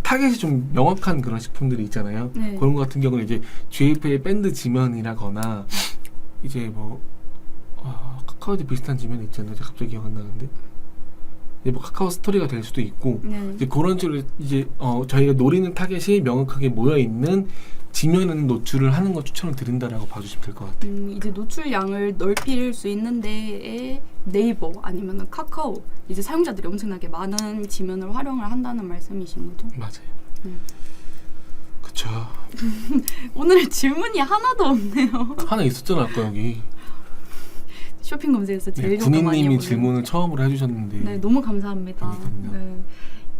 타겟이 좀 명확한 그런 식품들이 있잖아요. 네. 그런 것 같은 경우는 이제 GF의 밴드 지면이라거나 이제 뭐 카카오도 비슷한 지면이 있잖아요. 제가 갑자기 기억 안 나는데 이제 뭐 카카오 스토리가 될 수도 있고 이제 그런 식으로 이제 저희가 노리는 타겟이 명확하게 모여 있는 지면은 노출을 하는 거 추천을 드린다라고 봐주시면 될 것 같아요. 이제 노출량을 넓힐 수 있는데 네이버 아니면 카카오 이제 사용자들이 엄청나게 많은 지면을 활용을 한다는 말씀이신 거죠? 맞아요. 그쵸. 오늘 질문이 하나도 없네요. 하나 있었잖아 아까 여기. 쇼핑 검색에서 제일 많이 군인님이 해보는. 질문을 처음으로 해주셨는데. 네, 너무 감사합니다. 네.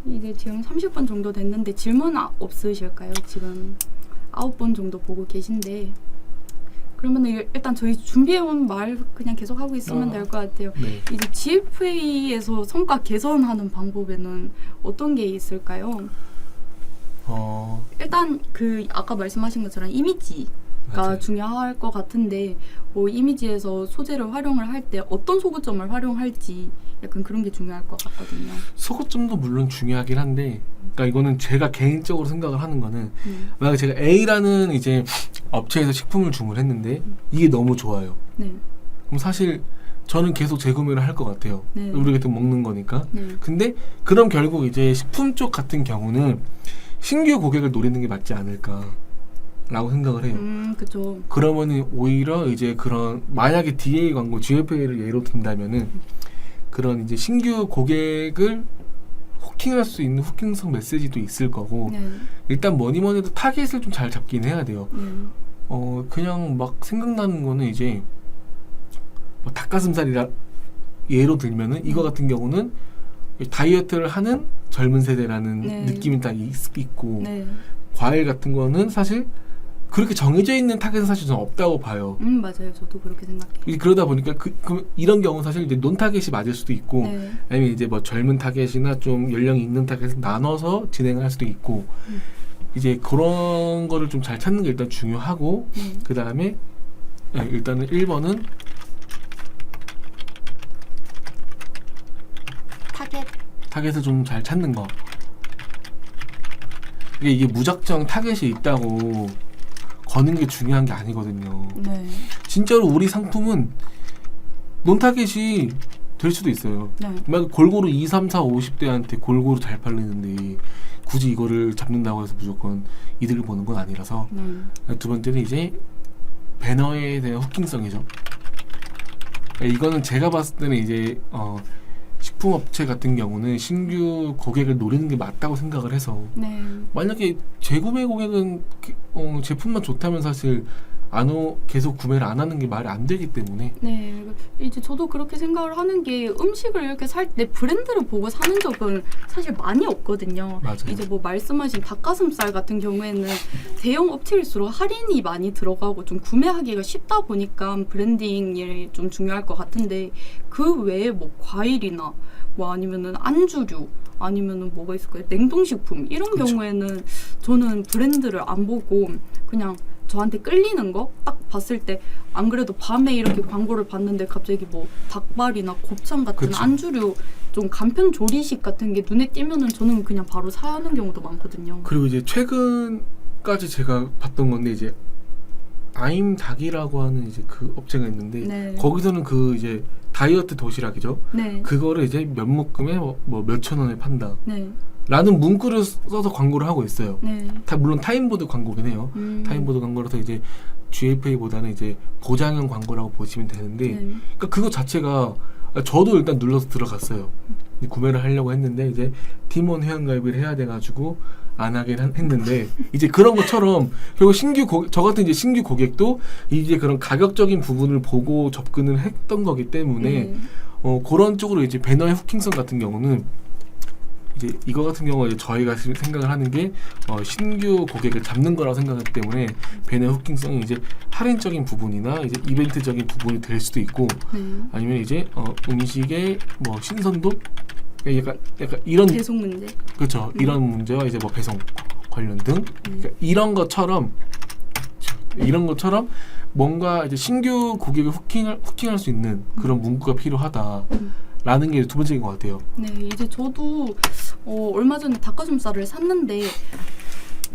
이제 지금 30분 정도 됐는데 질문 없으실까요? 지금 9분 정도 보고 계신데 그러면 일단 저희 준비해온 말 그냥 계속 하고 있으면 될 것 같아요. 네. 이제 GFA에서 성과 개선하는 방법에는 어떤 게 있을까요? 일단 그 아까 말씀하신 것처럼 이미지가 맞아요. 중요할 것 같은데 이미지에서 소재를 활용을 할 때 어떤 소구점을 활용할지 약간 그런 게 중요할 것 같거든요. 소구점도 물론 중요하긴 한데, 그러니까 이거는 제가 개인적으로 생각을 하는 거는 만약 제가 A라는 이제 업체에서 식품을 주문했는데 이게 너무 좋아요. 네. 그럼 사실 저는 계속 재구매를 할 것 같아요. 네. 우리가 또 먹는 거니까. 네. 근데 그럼 결국 이제 식품 쪽 같은 경우는 신규 고객을 노리는 게 맞지 않을까라고 생각을 해요. 그죠. 그러면은 오히려 이제 그런 만약에 DA 광고, GFA를 예로 든다면은 그런 이제 신규 고객을 후킹할 수 있는 후킹성 메시지도 있을 거고 네. 일단 뭐니 해도 타겟을 좀 잘 잡긴 해야 돼요. 네. 그냥 막 생각나는 거는 이제 뭐 닭가슴살이라 예로 들면은 이거 같은 경우는 다이어트를 하는 젊은 세대라는 네. 느낌이 딱 있고 네. 과일 같은 거는 사실 그렇게 정해져 있는 타겟은 사실 저는 없다고 봐요. 맞아요. 저도 그렇게 생각해요. 그러다 보니까 이런 경우는 사실 이제 논 타겟이 맞을 수도 있고, 네. 아니면 이제 뭐 젊은 타겟이나 좀 연령이 있는 타겟을 나눠서 진행을 할 수도 있고, 이제 그런 거를 좀 잘 찾는 게 일단 중요하고, 그 다음에 일단은 1번은 타겟을 좀 잘 찾는 거. 이게 무작정 타겟이 있다고 거는 게 중요한 게 아니거든요. 네. 진짜로 우리 상품은 논 타겟이 될 수도 있어요. 네. 막 골고루 2, 3, 4, 50대한테 골고루 잘 팔리는데 굳이 이거를 잡는다고 해서 무조건 이득을 보는 건 아니라서. 두 번째는 이제 배너에 대한 후킹성이죠. 이거는 제가 봤을 때는 이제 식품업체 같은 경우는 신규 고객을 노리는 게 맞다고 생각을 해서, 네. 만약에 재구매 고객은 제품만 좋다면 사실 계속 구매를 안 하는 게 말이 안 되기 때문에. 네, 이제 저도 그렇게 생각을 하는 게 음식을 이렇게 살 때 브랜드를 보고 사는 적은 사실 많이 없거든요. 맞아요. 이제 뭐 말씀하신 닭가슴살 같은 경우에는 대형 업체일수록 할인이 많이 들어가고 좀 구매하기가 쉽다 보니까 브랜딩이 좀 중요할 것 같은데, 그 외에 뭐 과일이나 뭐 아니면은 안주류 아니면은 뭐가 있을까요? 냉동식품 이런 그쵸. 경우에는 저는 브랜드를 안 보고 그냥 저한테 끌리는 거 딱 봤을 때, 안 그래도 밤에 이렇게 광고를 봤는데 갑자기 뭐 닭발이나 곱창 같은 그쵸. 안주류 좀 간편 조리식 같은 게 눈에 띄면은 저는 그냥 바로 사는 경우도 많거든요. 그리고 이제 최근까지 제가 봤던 건데, 이제 아임 닭이라고 하는 이제 그 업체가 있는데, 네. 거기서는 그 이제 다이어트 도시락이죠. 네. 그거를 이제 몇 묶음에 뭐 몇천 원에 판다 네. 라는 문구를 써서 광고를 하고 있어요. 네. 물론 타임보드 광고긴 해요. 타임보드 광고라서 이제 GFA보다는 이제 보장형 광고라고 보시면 되는데, 네. 그러니까 그거 자체가 저도 일단 눌러서 들어갔어요. 구매를 하려고 했는데 이제 팀원 회원가입을 해야 돼가지고 안 하긴 했는데, 이제 그런 것처럼 결국 저 같은 이제 신규 고객도 이제 그런 가격적인 부분을 보고 접근을 했던 거기 때문에 그런 쪽으로 이제 배너의 후킹성 같은 경우는 이제 이거 같은 경우는 이제 저희가 생각을 하는 게 신규 고객을 잡는 거라고 생각하기 때문에 배너의 후킹성이 이제 할인적인 부분이나 이제 이벤트적인 부분이 될 수도 있고, 아니면 이제 음식의 뭐 신선도, 약간 이런 배송 문제. 그렇죠. 이런 문제와 이제 뭐 배송 관련 등 그러니까 이런 것처럼 뭔가 이제 신규 고객을 후킹할 수 있는 그런 문구가 필요하다라는 게 두 번째인 것 같아요. 네, 이제 저도 얼마 전에 닭가슴살을 샀는데,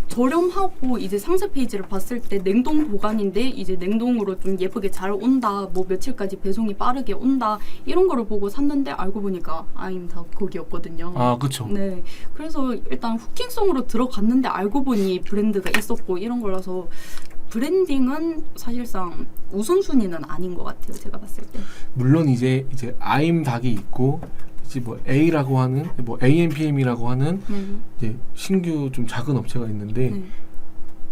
저렴하고 이제 상세 페이지를 봤을 때 냉동 보관인데 이제 냉동으로 좀 예쁘게 잘 온다, 뭐 며칠까지 배송이 빠르게 온다, 이런 거를 보고 샀는데 알고 보니까 아임닭 거기였거든요. 아, 그렇죠. 네, 그래서 일단 후킹성으로 들어갔는데 알고 보니 브랜드가 있었고 이런 거라서 브랜딩은 사실상 우선순위는 아닌 것 같아요, 제가 봤을 때. 물론 이제 아임 닭이 있고, 이제 뭐 A라고 하는 뭐 AMPM이라고 하는 이제 신규 좀 작은 업체가 있는데,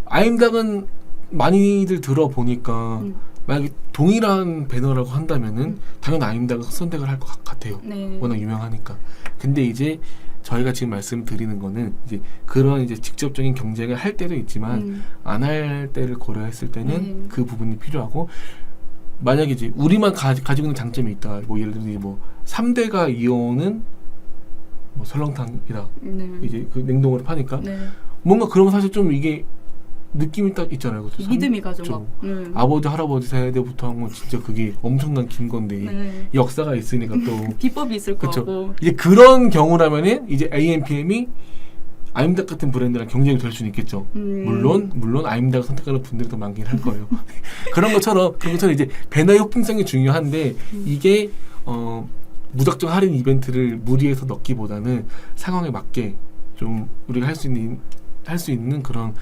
아임 닭은 많이들 들어보니까 만약에 동일한 배너라고 한다면은 당연히 아임 닭을 선택을 할 것 같아요. 네. 워낙 유명하니까. 근데 이제 저희가 지금 말씀드리는 거는 이제 그런 이제 직접적인 경쟁을 할 때도 있지만 안 할 때를 고려했을 때는 그 부분이 필요하고, 만약에 이제 우리만 가지고 있는 장점이 있다. 뭐 예를 들면 뭐 3대가 이어오는 뭐 설렁탕이다. 이제 그 냉동으로 파니까 뭔가 그러면 사실 좀 이게 느낌이 딱 있잖아요. 그렇죠? 믿음이 가죠. 막. 아버지 할아버지 세대부터 한 건 진짜 그게 엄청난 긴 건데 역사가 있으니까 또 비법이 있을 거고. 이제 그런 경우라면은 이제 AMPM이 아임닭 같은 브랜드랑 경쟁이 될 수는 있겠죠. 물론 아임닭을 선택하는 분들이 더 많긴 할 거예요. 그런 것처럼 이제 배너의 후킹성이 중요한데, 이게 무작정 할인 이벤트를 무리해서 넣기보다는 상황에 맞게 좀 우리가 할 수 있는 그런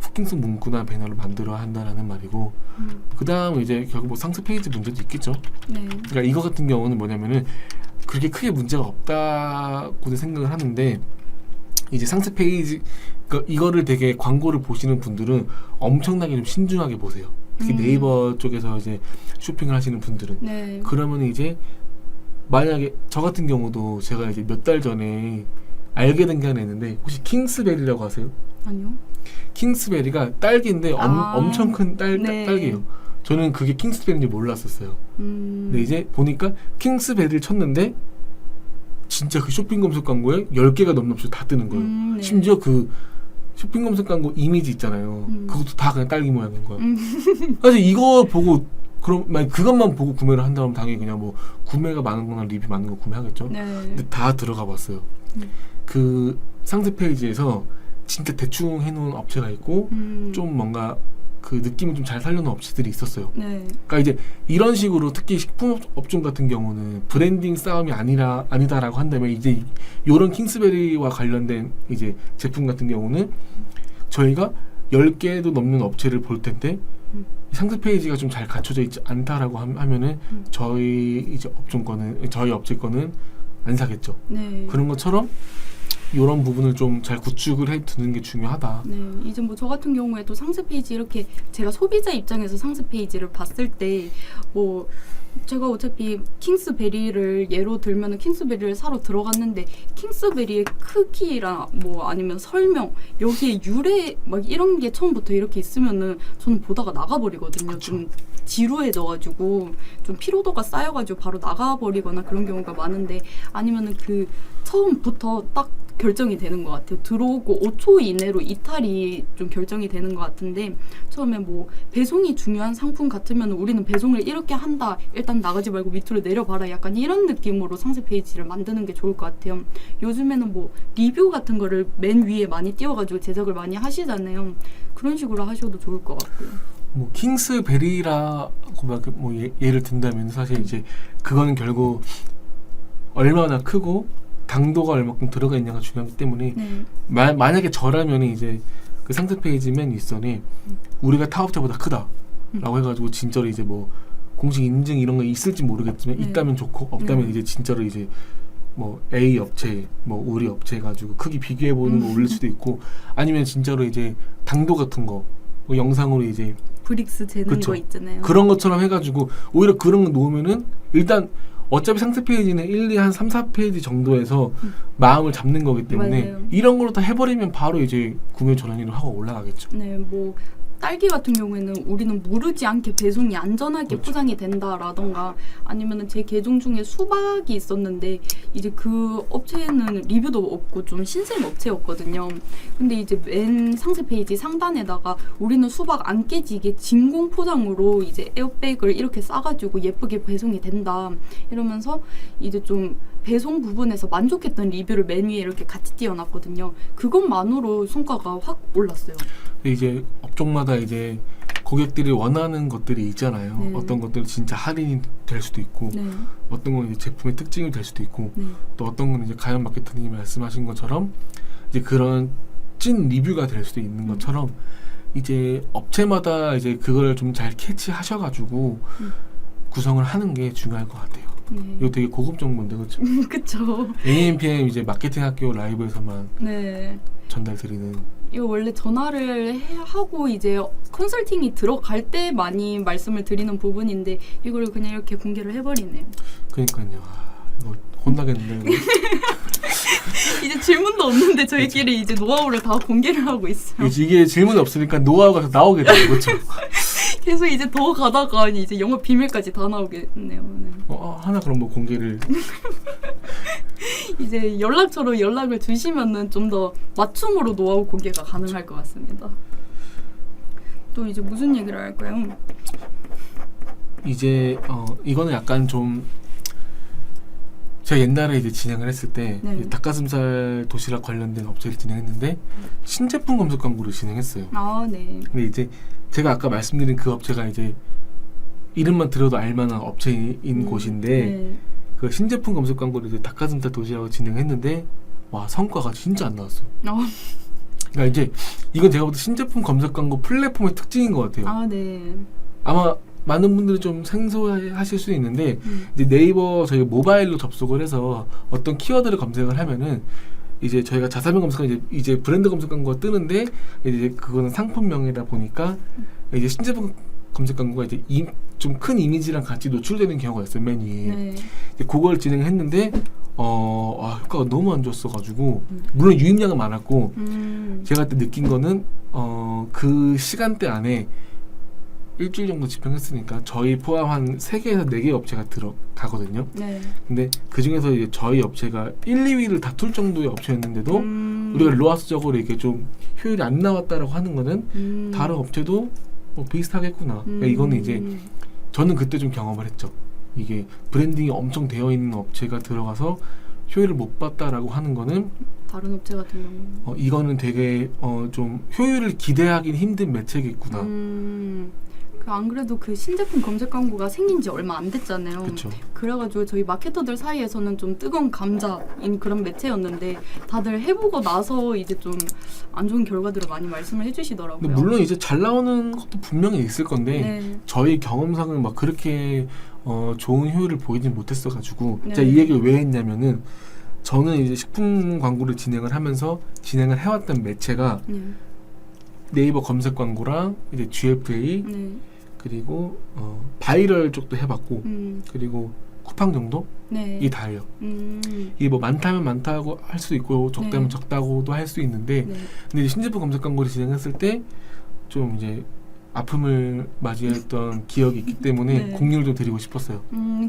후킹성 문구나 배너를 만들어야 한다라는 말이고, 그 다음 이제 결국 뭐 상세 페이지 문제도 있겠죠. 그러니까 이거 같은 경우는 뭐냐면은 그렇게 크게 문제가 없다고 생각을 하는데, 이제 상세 페이지, 그러니까 이거를 되게 광고를 보시는 분들은 엄청나게 좀 신중하게 보세요. 특히 네이버 쪽에서 이제 쇼핑을 하시는 분들은. 그러면 이제 만약에 저 같은 경우도 제가 이제 몇 달 전에 알게 된 게 하나 있는데, 혹시 킹스베리라고 아세요? 아니요. 킹스베리가 딸기인데 엄청 큰 네. 딸기예요. 저는 그게 킹스베리인지 몰랐었어요. 근데 이제 보니까 킹스베리를 쳤는데 진짜 그 쇼핑 검색 광고에 10개가 넘는 업체가 다 뜨는 거예요. 네. 심지어 그 쇼핑 검색 광고 이미지 있잖아요. 그것도 다 그냥 딸기 모양인 거예요. 사실 이거 보고 그럼 만약 그것만 보고 구매를 한다면 당연히 그냥 뭐 구매가 많은 거나 리뷰 많은 거 구매하겠죠. 네. 근데 다 들어가 봤어요. 그 상세 페이지에서 진짜 대충 해놓은 업체가 있고 좀 뭔가 그 느낌을 좀 잘 살려놓은 업체들이 있었어요. 네. 그러니까 이제 이런 식으로 특히 식품 업종 같은 경우는 브랜딩 싸움이 아니다라고 한다면 이제 이런 킹스베리와 관련된 이제 제품 같은 경우는 저희가 10개도 넘는 업체를 볼 텐데 상세 페이지가 좀 잘 갖춰져 있지 않다라고 하면은 저희 이제 저희 업체 거는 안 사겠죠. 네. 그런 것처럼 이런 부분을 좀 잘 구축을 해 두는 게 중요하다. 네, 이제 뭐 저 같은 경우에도 상세 페이지 이렇게 제가 소비자 입장에서 상세 페이지를 봤을 때 뭐 제가 어차피 킹스베리를 예로 들면은 킹스베리를 사러 들어갔는데 킹스베리의 크기랑 뭐 아니면 설명 여기에 유래 막 이런 게 처음부터 이렇게 있으면은 저는 보다가 나가버리거든요. 그쵸. 좀 지루해져가지고 좀 피로도가 쌓여가지고 바로 나가버리거나 그런 경우가 많은데 아니면은 그 처음부터 딱 결정이 되는 것 같아요. 들어오고 5초 이내로 이탈이 좀 결정이 되는 것 같은데 처음에 뭐 배송이 중요한 상품 같으면 우리는 배송을 이렇게 한다. 일단 나가지 말고 밑으로 내려봐라. 약간 이런 느낌으로 상세 페이지를 만드는 게 좋을 것 같아요. 요즘에는 뭐 리뷰 같은 거를 맨 위에 많이 띄워가지고 제작을 많이 하시잖아요. 그런 식으로 하셔도 좋을 것 같고요. 뭐 킹스베리라고 뭐 예를 든다면 사실 이제 그거는 결국 얼마나 크고 당도가 얼마큼 들어가 있냐가 중요하기 때문에 네. 만약에 저라면 이제 그 상세 페이지 맨 윗선에 우리가 타업자보다 크다라고 해가지고 진짜로 이제 뭐 공식 인증 이런 거 있을지 모르겠지만 네. 있다면 좋고 없다면 이제 진짜로 이제 뭐 A 업체 뭐 우리 업체 해가지고 크기 비교해 보는 거 올릴 수도 있고 아니면 진짜로 이제 당도 같은 거 뭐 영상으로 이제 브릭스 재는 그쵸. 거 있잖아요. 그런 것처럼 해가지고 오히려 그런 거 놓으면은 일단 어차피 상세 페이지는 1, 2, 한 3, 4페이지 정도에서 마음을 잡는 거기 때문에 맞아요. 이런 걸로 다 해버리면 바로 이제 구매 전환율을 하고 올라가겠죠. 네, 뭐 딸기 같은 경우에는 우리는 무르지 않게 배송이 안전하게 그렇죠. 포장이 된다라던가 아니면은 제 계정 중에 수박이 있었는데 이제 그 업체는 리뷰도 없고 좀 신생 업체였거든요. 근데 이제 맨 상세 페이지 상단에다가 우리는 수박 안 깨지게 진공 포장으로 이제 에어백을 이렇게 싸가지고 예쁘게 배송이 된다 이러면서 이제 좀 배송 부분에서 만족했던 리뷰를 맨 위에 이렇게 같이 띄워놨거든요. 그것만으로 성과가 확 올랐어요. 근데 이제 업종마다 이제 고객들이 원하는 것들이 있잖아요. 네. 어떤 것들은 진짜 할인이 될 수도 있고 네. 어떤 건 이제 제품의 특징이 될 수도 있고 네. 또 어떤 건 이제 가연 마케터님이 말씀하신 것처럼 이제 그런 찐 리뷰가 될 수도 있는 것처럼 이제 업체마다 이제 그걸 좀 잘 캐치하셔가지고 구성을 하는 게 중요할 것 같아요. 네. 이거 되게 고급 정보인데 그렇죠? 그쵸. AMPM 이제 마케팅 학교 라이브에서만 네. 전달드리는 이거 원래 전화를 하고 이제 컨설팅이 들어갈 때 많이 말씀을 드리는 부분인데 이걸 그냥 이렇게 공개를 해버리네요. 그러니까요. 이거 혼나겠는데. 이거. 이제 질문도 없는데 저희끼리 이제 노하우를 다 공개를 하고 있어요. 이게 질문이 없으니까 노하우가 나오게 돼요. 그렇죠? 계속 이제 더 가다가 이제 영업 비밀까지 다 나오겠네요. 네. 하나 그럼 뭐 공개를 이제 연락처로 연락을 주시면은 좀 더 맞춤으로 노하우 공개가 가능할 것 같습니다. 또 이제 무슨 얘기를 할까요? 이제 이거는 약간 좀 제가 옛날에 이제 진행을 했을 때 네. 이제 닭가슴살 도시락 관련된 업체를 진행했는데 신제품 검색 광고를 진행했어요. 아, 네. 근데 이제 제가 아까 말씀드린 그 업체가 이제 이름만 들어도 알만한 업체인 곳인데 네. 그 신제품 검색 광고를 이제 닭가슴살 도시락을 진행했는데 와 성과가 진짜 안 나왔어요. 그러니까 이제 이건 제가 볼 때 신제품 검색 광고 플랫폼의 특징인 것 같아요. 아, 네. 아마 많은 분들이 좀 생소하실 수 있는데 이제 네이버 저희 모바일로 접속을 해서 어떤 키워드를 검색을 하면은 이제 저희가 자사명 검색하면 이제 브랜드 검색 광고가 뜨는데 이제 그거는 상품명이다 보니까 이제 신제품 검색 광고가 이제 좀 큰 이미지랑 같이 노출되는 경우가 있어요. 맨 위에. 네. 이제 그걸 진행했는데 효과가 너무 안 좋았어가지고 물론 유입량은 많았고 제가 그때 느낀 거는 그 시간대 안에 일주일 정도 집행했으니까 저희 포함한 3개에서 4개 업체가 들어가거든요. 네. 근데 그 중에서 이제 저희 업체가 1, 2위를 다툴 정도의 업체였는데도 우리가 로아스적으로 이렇게 좀 효율이 안 나왔다라고 하는 거는 다른 업체도 비슷하겠구나. 그러니까 이거는 이제 저는 그때 좀 경험을 했죠. 이게 브랜딩이 엄청 되어 있는 업체가 들어가서 효율을 못 봤다라고 하는 거는 다른 업체 같은 경우. 이거는 되게 좀 효율을 기대하기는 힘든 매체겠구나. 안 그래도 그 신제품 검색 광고가 생긴 지 얼마 안 됐잖아요. 그렇죠. 그래가지고 저희 마케터들 사이에서는 좀 뜨거운 감자인 그런 매체였는데 다들 해보고 나서 이제 좀 안 좋은 결과들을 많이 말씀을 해주시더라고요. 근데 물론 이제 잘 나오는 것도 분명히 있을 건데 네. 저희 경험상은 막 그렇게 좋은 효율을 보이진 못했어가지고 네. 제가 이 얘기를 왜 했냐면은 저는 이제 식품 광고를 진행을 하면서 진행을 해왔던 매체가 네. 네이버 검색 광고랑 이제 GFA 네. 그리고 바이럴 쪽도 해봤고 그리고 쿠팡 정도? 네. 이 다예요. 네. 이게 뭐 많다면 많다고 할 수도 있고 적다면 네. 적다고도 할 수 있는데 네. 근데 이제 신제품 검색 광고를 진행했을 때 좀 이제 아픔을 맞이했던 기억이 있기 때문에 네. 공유를 좀 드리고 싶었어요.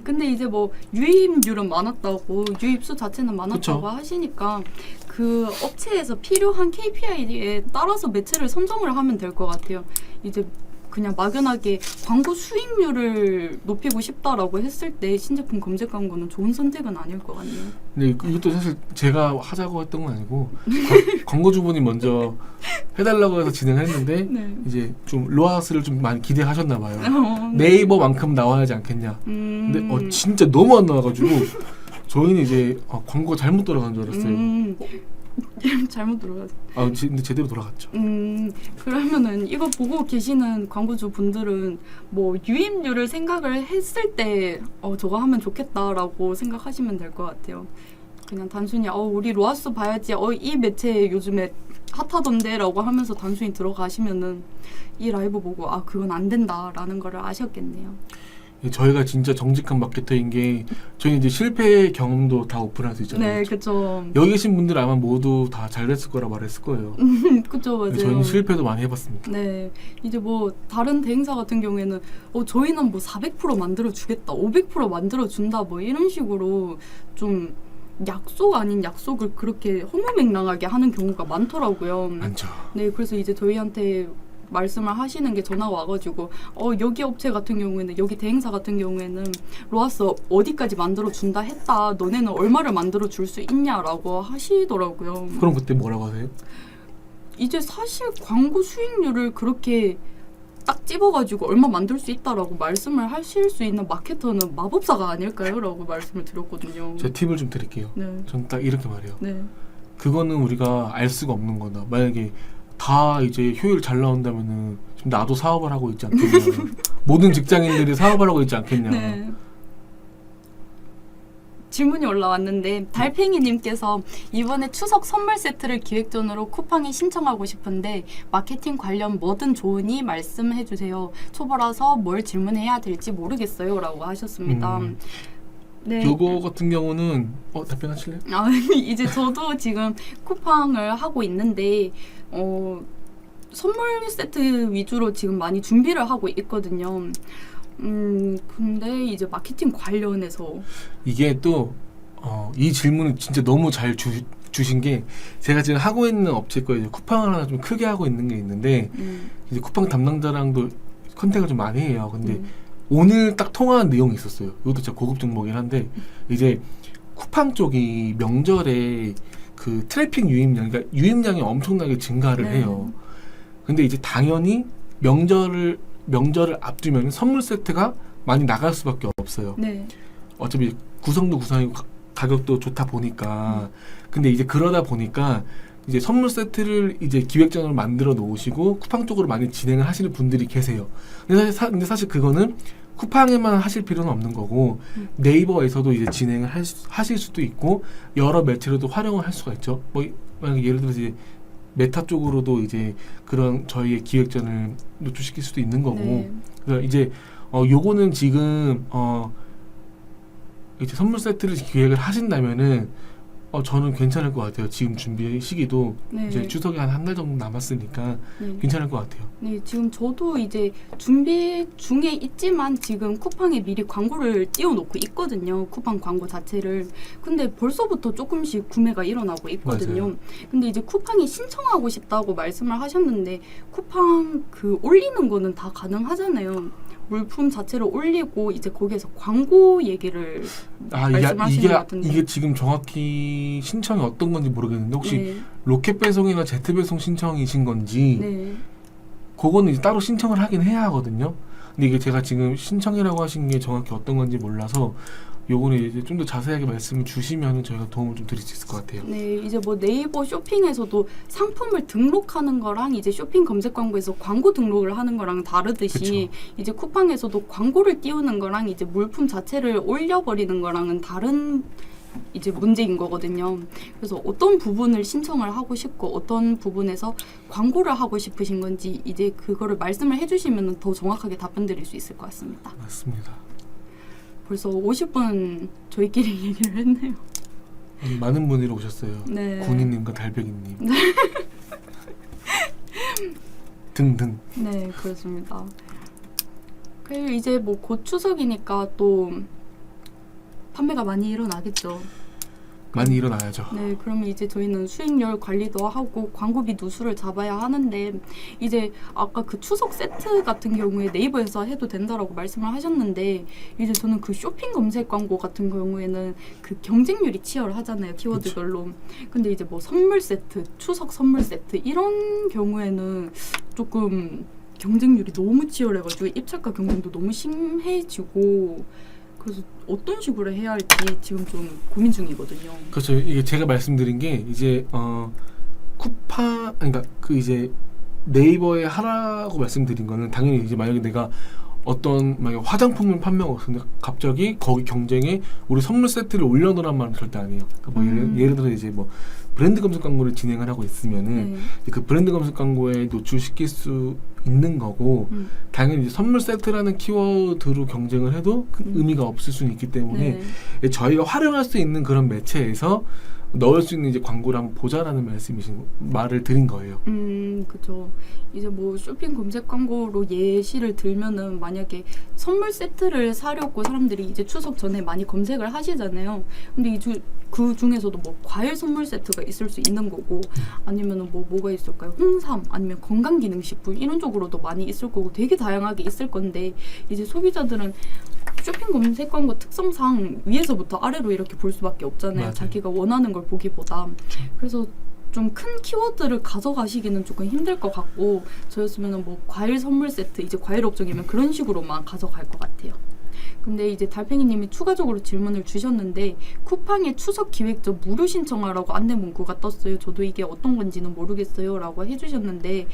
근데 이제 뭐 유입률은 많았다고 유입수 자체는 많았다고 그쵸. 하시니까 그 업체에서 필요한 KPI에 따라서 매체를 선정을 하면 될 것 같아요. 이제 그냥 막연하게 광고 수익률을 높이고 싶다라고 했을 때 신제품 검색 광고는 좋은 선택은 아닐 것 같네요. 근데 이것도 사실 제가 하자고 했던 건 아니고 광고주분이 먼저 해달라고 해서 진행했는데 네. 이제 좀 로아스를 좀 많이 기대하셨나 봐요. 네. 네이버만큼 나와야지 않겠냐. 근데 진짜 너무 안 나와가지고 저희는 이제 광고가 잘못 돌아간 줄 알았어요. 잘못 들어갔어. 근데 제대로 돌아갔죠. 그러면은 이거 보고 계시는 광고주 분들은 뭐 유입률을 생각을 했을 때 저거 하면 좋겠다라고 생각하시면 될 것 같아요. 그냥 단순히 우리 로아스 봐야지 이 매체 요즘에 핫하던데라고 하면서 단순히 들어가시면은 이 라이브 보고 그건 안 된다라는 거를 아셨겠네요. 저희가 진짜 정직한 마케터인 게 저희 이제 실패 경험도 다 오픈할 수 있잖아요. 네, 그렇죠. 여기 계신 분들 아마 모두 다 잘 됐을 거라 말했을 거예요. 그렇죠, 맞아요. 저희는 실패도 많이 해봤습니다. 네, 이제 뭐 다른 대행사 같은 경우에는 저희는 뭐 400% 만들어 주겠다, 500% 만들어 준다, 뭐 이런 식으로 좀 약속 아닌 약속을 그렇게 허무맹랑하게 하는 경우가 많더라고요. 많죠. 네, 그래서 이제 저희한테 말씀을 하시는 게 전화가 와가지고 여기 업체 같은 경우에는 여기 대행사 같은 경우에는 로아스 어디까지 만들어 준다 했다. 너네는 얼마를 만들어 줄 수 있냐라고 하시더라고요. 그럼 그때 뭐라고 하세요? 이제 사실 광고 수익률을 그렇게 딱 집어가지고 얼마 만들 수 있다라고 말씀을 하실 수 있는 마케터는 마법사가 아닐까요? 라고 말씀을 드렸거든요. 제가 팁을 좀 드릴게요. 네. 전 딱 이렇게 말해요. 네. 그거는 우리가 알 수가 없는 거다. 만약에 다 이제 효율 잘 나온다면은 지금 나도 사업을 하고 있지 않겠냐. 모든 직장인들이 사업을 하고 있지 않겠냐. 네. 질문이 올라왔는데 달팽이님께서 이번에 추석 선물 세트를 기획전으로 쿠팡에 신청하고 싶은데 마케팅 관련 뭐든 좋으니 말씀해주세요. 초보라서 뭘 질문해야 될지 모르겠어요 라고 하셨습니다. 네. 요거 같은 경우는 답변하실래요? 이제 저도 지금 쿠팡을 하고 있는데 선물 세트 위주로 지금 많이 준비를 하고 있거든요. 근데 이제 마케팅 관련해서 이게 또 이 질문을 진짜 너무 잘 주신 게 제가 지금 하고 있는 업체 거에 쿠팡을 하나 좀 크게 하고 있는 게 있는데 이제 쿠팡 담당자랑도 컨택을 좀 많이 해요. 근데 오늘 딱 통화한 내용이 있었어요. 이것도 진짜 고급 정보긴 한데 이제 쿠팡 쪽이 명절에 그 트래픽 유입량, 그러니까 유입량이 엄청나게 증가를 네. 해요. 근데 이제 당연히 명절을 앞두면 선물 세트가 많이 나갈 수밖에 없어요. 네. 어차피 구성도 구성이고 가격도 좋다 보니까 근데 이제 그러다 보니까 이제 선물 세트를 이제 기획전으로 만들어 놓으시고 쿠팡 쪽으로 많이 진행을 하시는 분들이 계세요. 근데 사실 그거는 쿠팡에만 하실 필요는 없는 거고 네이버에서도 이제 진행을 하실 수도 있고 여러 매체로도 활용을 할 수가 있죠. 뭐 만약에 예를 들어서 이제 메타 쪽으로도 이제 그런 저희의 기획전을 노출시킬 수도 있는 거고 네. 그래서 이제 요거는 지금 이제 선물 세트를 기획을 하신다면은 저는 괜찮을 것 같아요. 지금 준비 시기도 네. 이제 추석에 한 달 정도 남았으니까 네. 괜찮을 것 같아요. 네, 지금 저도 이제 준비 중에 있지만 지금 쿠팡에 미리 광고를 띄워놓고 있거든요. 쿠팡 광고 자체를. 근데 벌써부터 조금씩 구매가 일어나고 있거든요. 맞아요. 근데 이제 쿠팡이 신청하고 싶다고 말씀을 하셨는데 쿠팡 그 올리는 거는 다 가능하잖아요. 물품 자체를 올리고 이제 거기에서 광고 얘기를 말씀하시는 것 같은데. 이게 지금 정확히 신청이 어떤 건지 모르겠는데 혹시 네, 로켓 배송이나 제트 배송 신청이신 건지 네. 그거는 이제 따로 신청을 하긴 해야 하거든요. 근데 이게 제가 지금 신청이라고 하신 게 정확히 어떤 건지 몰라서 요거는 이제 좀 더 자세하게 말씀을 주시면 저희가 도움을 좀 드릴 수 있을 것 같아요. 네, 이제 뭐 네이버 쇼핑에서도 상품을 등록하는 거랑 이제 쇼핑 검색 광고에서 광고 등록을 하는 거랑 다르듯이 그쵸. 이제 쿠팡에서도 광고를 띄우는 거랑 이제 물품 자체를 올려버리는 거랑은 다른 이제 문제인 거거든요. 그래서 어떤 부분을 신청을 하고 싶고 어떤 부분에서 광고를 하고 싶으신 건지 이제 그거를 말씀을 해주시면 더 정확하게 답변 드릴 수 있을 것 같습니다. 맞습니다. 벌써 50분 저희끼리 얘기를 했네요. 많은 분들이 오셨어요. 네. 군인님과 달백이님 등등. 네, 그렇습니다. 그리고 이제 뭐 곧 추석이니까 또 판매가 많이 일어나겠죠. 많이 일어나야죠. 네, 그러면 이제 저희는 수익률 관리도 하고 광고비 누수를 잡아야 하는데 이제 아까 그 추석 세트 같은 경우에 네이버에서 해도 된다라고 말씀을 하셨는데 이제 저는 그 쇼핑 검색 광고 같은 경우에는 그 경쟁률이 치열하잖아요, 키워드별로. 근데 이제 뭐 선물 세트, 추석 선물 세트 이런 경우에는 조금 경쟁률이 너무 치열해가지고 입찰가 경쟁도 너무 심해지고 그래서 어떤 식으로 해야 할지 지금 좀 고민 중이거든요. 그렇죠. 이게 제가 말씀드린 게 이제 그러니까 그 이제 네이버에 하라고 말씀드린 거는 당연히 이제 만약에 내가 만약에 화장품을 판매하고 있는데 갑자기 거기 경쟁에 우리 선물 세트를 올려놓으란 말은 절대 아니에요. 그러니까 뭐 예를 들어 이제 뭐 브랜드 검색 광고를 진행을 하고 있으면은 그 브랜드 검색 광고에 노출시킬 수 있는 거고 당연히 이제 선물 세트라는 키워드로 경쟁을 해도 의미가 없을 수는 있기 때문에 저희가 활용할 수 있는 그런 매체에서 넣을 수 있는 이제 광고를 한번 보자라는 말을 드린 거예요. 그죠. 이제 뭐 쇼핑 검색 광고로 예시를 들면은 만약에 선물 세트를 사려고 사람들이 이제 추석 전에 많이 검색을 하시잖아요. 근데 그 중에서도 뭐 과일 선물 세트가 있을 수 있는 거고 아니면은 뭐가 있을까요? 홍삼 아니면 건강기능식품 이런 쪽으로도 많이 있을 거고 되게 다양하게 있을 건데 이제 소비자들은 쇼핑 검색 광고 특성상 위에서부터 아래로 이렇게 볼 수밖에 없잖아요. 맞아요. 자기가 원하는 걸 보기보다. 그래서 좀 큰 키워드를 가져가시기는 조금 힘들 것 같고 저였으면 뭐 과일 선물 세트 이제 과일 업종이면 그런 식으로만 가져갈 것 같아요. 근데 이제 달팽이님이 추가적으로 질문을 주셨는데 쿠팡의 추석 기획전 무료 신청하라고 안내 문구가 떴어요. 저도 이게 어떤 건지는 모르겠어요 라고 해주셨는데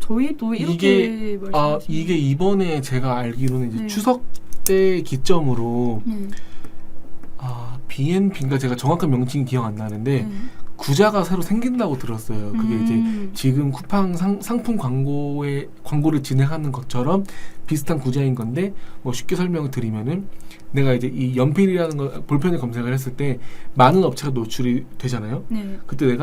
저희도 이렇게 이게 이번에 제가 알기로는 이제 네. 추석 때 기점으로 BNB인가 제가 정확한 명칭이 기억 안 나는데 구자가 새로 생긴다고 들었어요. 그게 이제 지금 쿠팡 상품 광고를 진행하는 것처럼 비슷한 구자인 건데 뭐 쉽게 설명을 드리면은 내가 이제 이 연필이라는 거 볼펜을 검색을 했을 때 많은 업체가 노출이 되잖아요. 네. 그때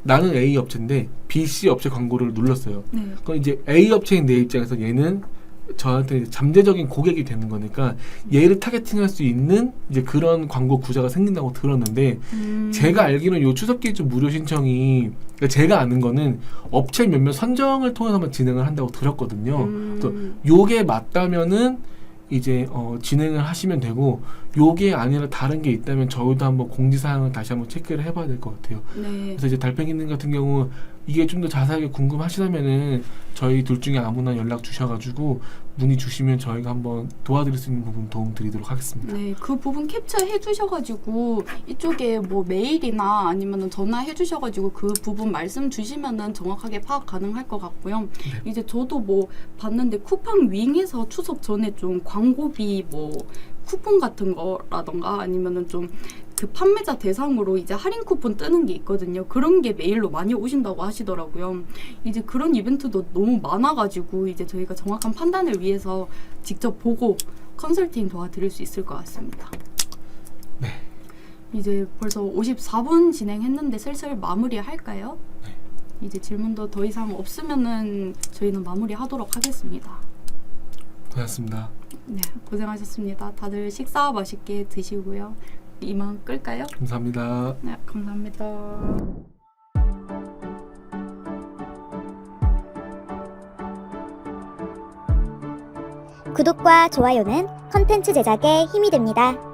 나는 A 업체인데 B, C 업체 광고를 눌렀어요. 네. 그럼 이제 A 업체인 내 입장에서 얘는 저한테 잠재적인 고객이 되는 거니까 얘를 타겟팅할 수 있는 이제 그런 광고 구자가 생긴다고 들었는데 제가 알기로는 요 추석 기획전 무료 신청이 그러니까 제가 아는 거는 업체 몇몇 선정을 통해서만 진행을 한다고 들었거든요. 그래서 요게 맞다면은 이제 진행을 하시면 되고 요게 아니라 다른 게 있다면 저희도 한번 공지사항을 다시 한번 체크를 해봐야 될 것 같아요. 네. 그래서 이제 달팽이님 같은 경우 이게 좀 더 자세하게 궁금하시다면은 저희 둘 중에 아무나 연락 주셔가지고 문의 주시면 저희가 한번 도와드릴 수 있는 부분 도움 드리도록 하겠습니다. 네, 그 부분 캡처해 주셔가지고 이쪽에 뭐 메일이나 아니면은 전화해 주셔가지고 그 부분 말씀 주시면은 정확하게 파악 가능할 것 같고요. 이제 저도 뭐 봤는데 쿠팡 윙에서 추석 전에 좀 광고비 뭐 쿠폰 같은 거라던가 아니면은 좀 그 판매자 대상으로 이제 할인 쿠폰 뜨는 게 있거든요. 그런 게 메일로 많이 오신다고 하시더라고요. 이제 그런 이벤트도 너무 많아가지고 이제 저희가 정확한 판단을 위해서 직접 보고 컨설팅 도와드릴 수 있을 것 같습니다. 네. 이제 벌써 54분 진행했는데 슬슬 마무리할까요? 네. 이제 질문도 더 이상 없으면은 저희는 마무리하도록 하겠습니다. 고맙습니다. 네, 고생하셨습니다. 다들 식사 맛있게 드시고요. 이만 끌까요? 감사합니다. 네, 감사합니다. 구독과 좋아요는 컨텐츠 제작에 힘이 됩니다.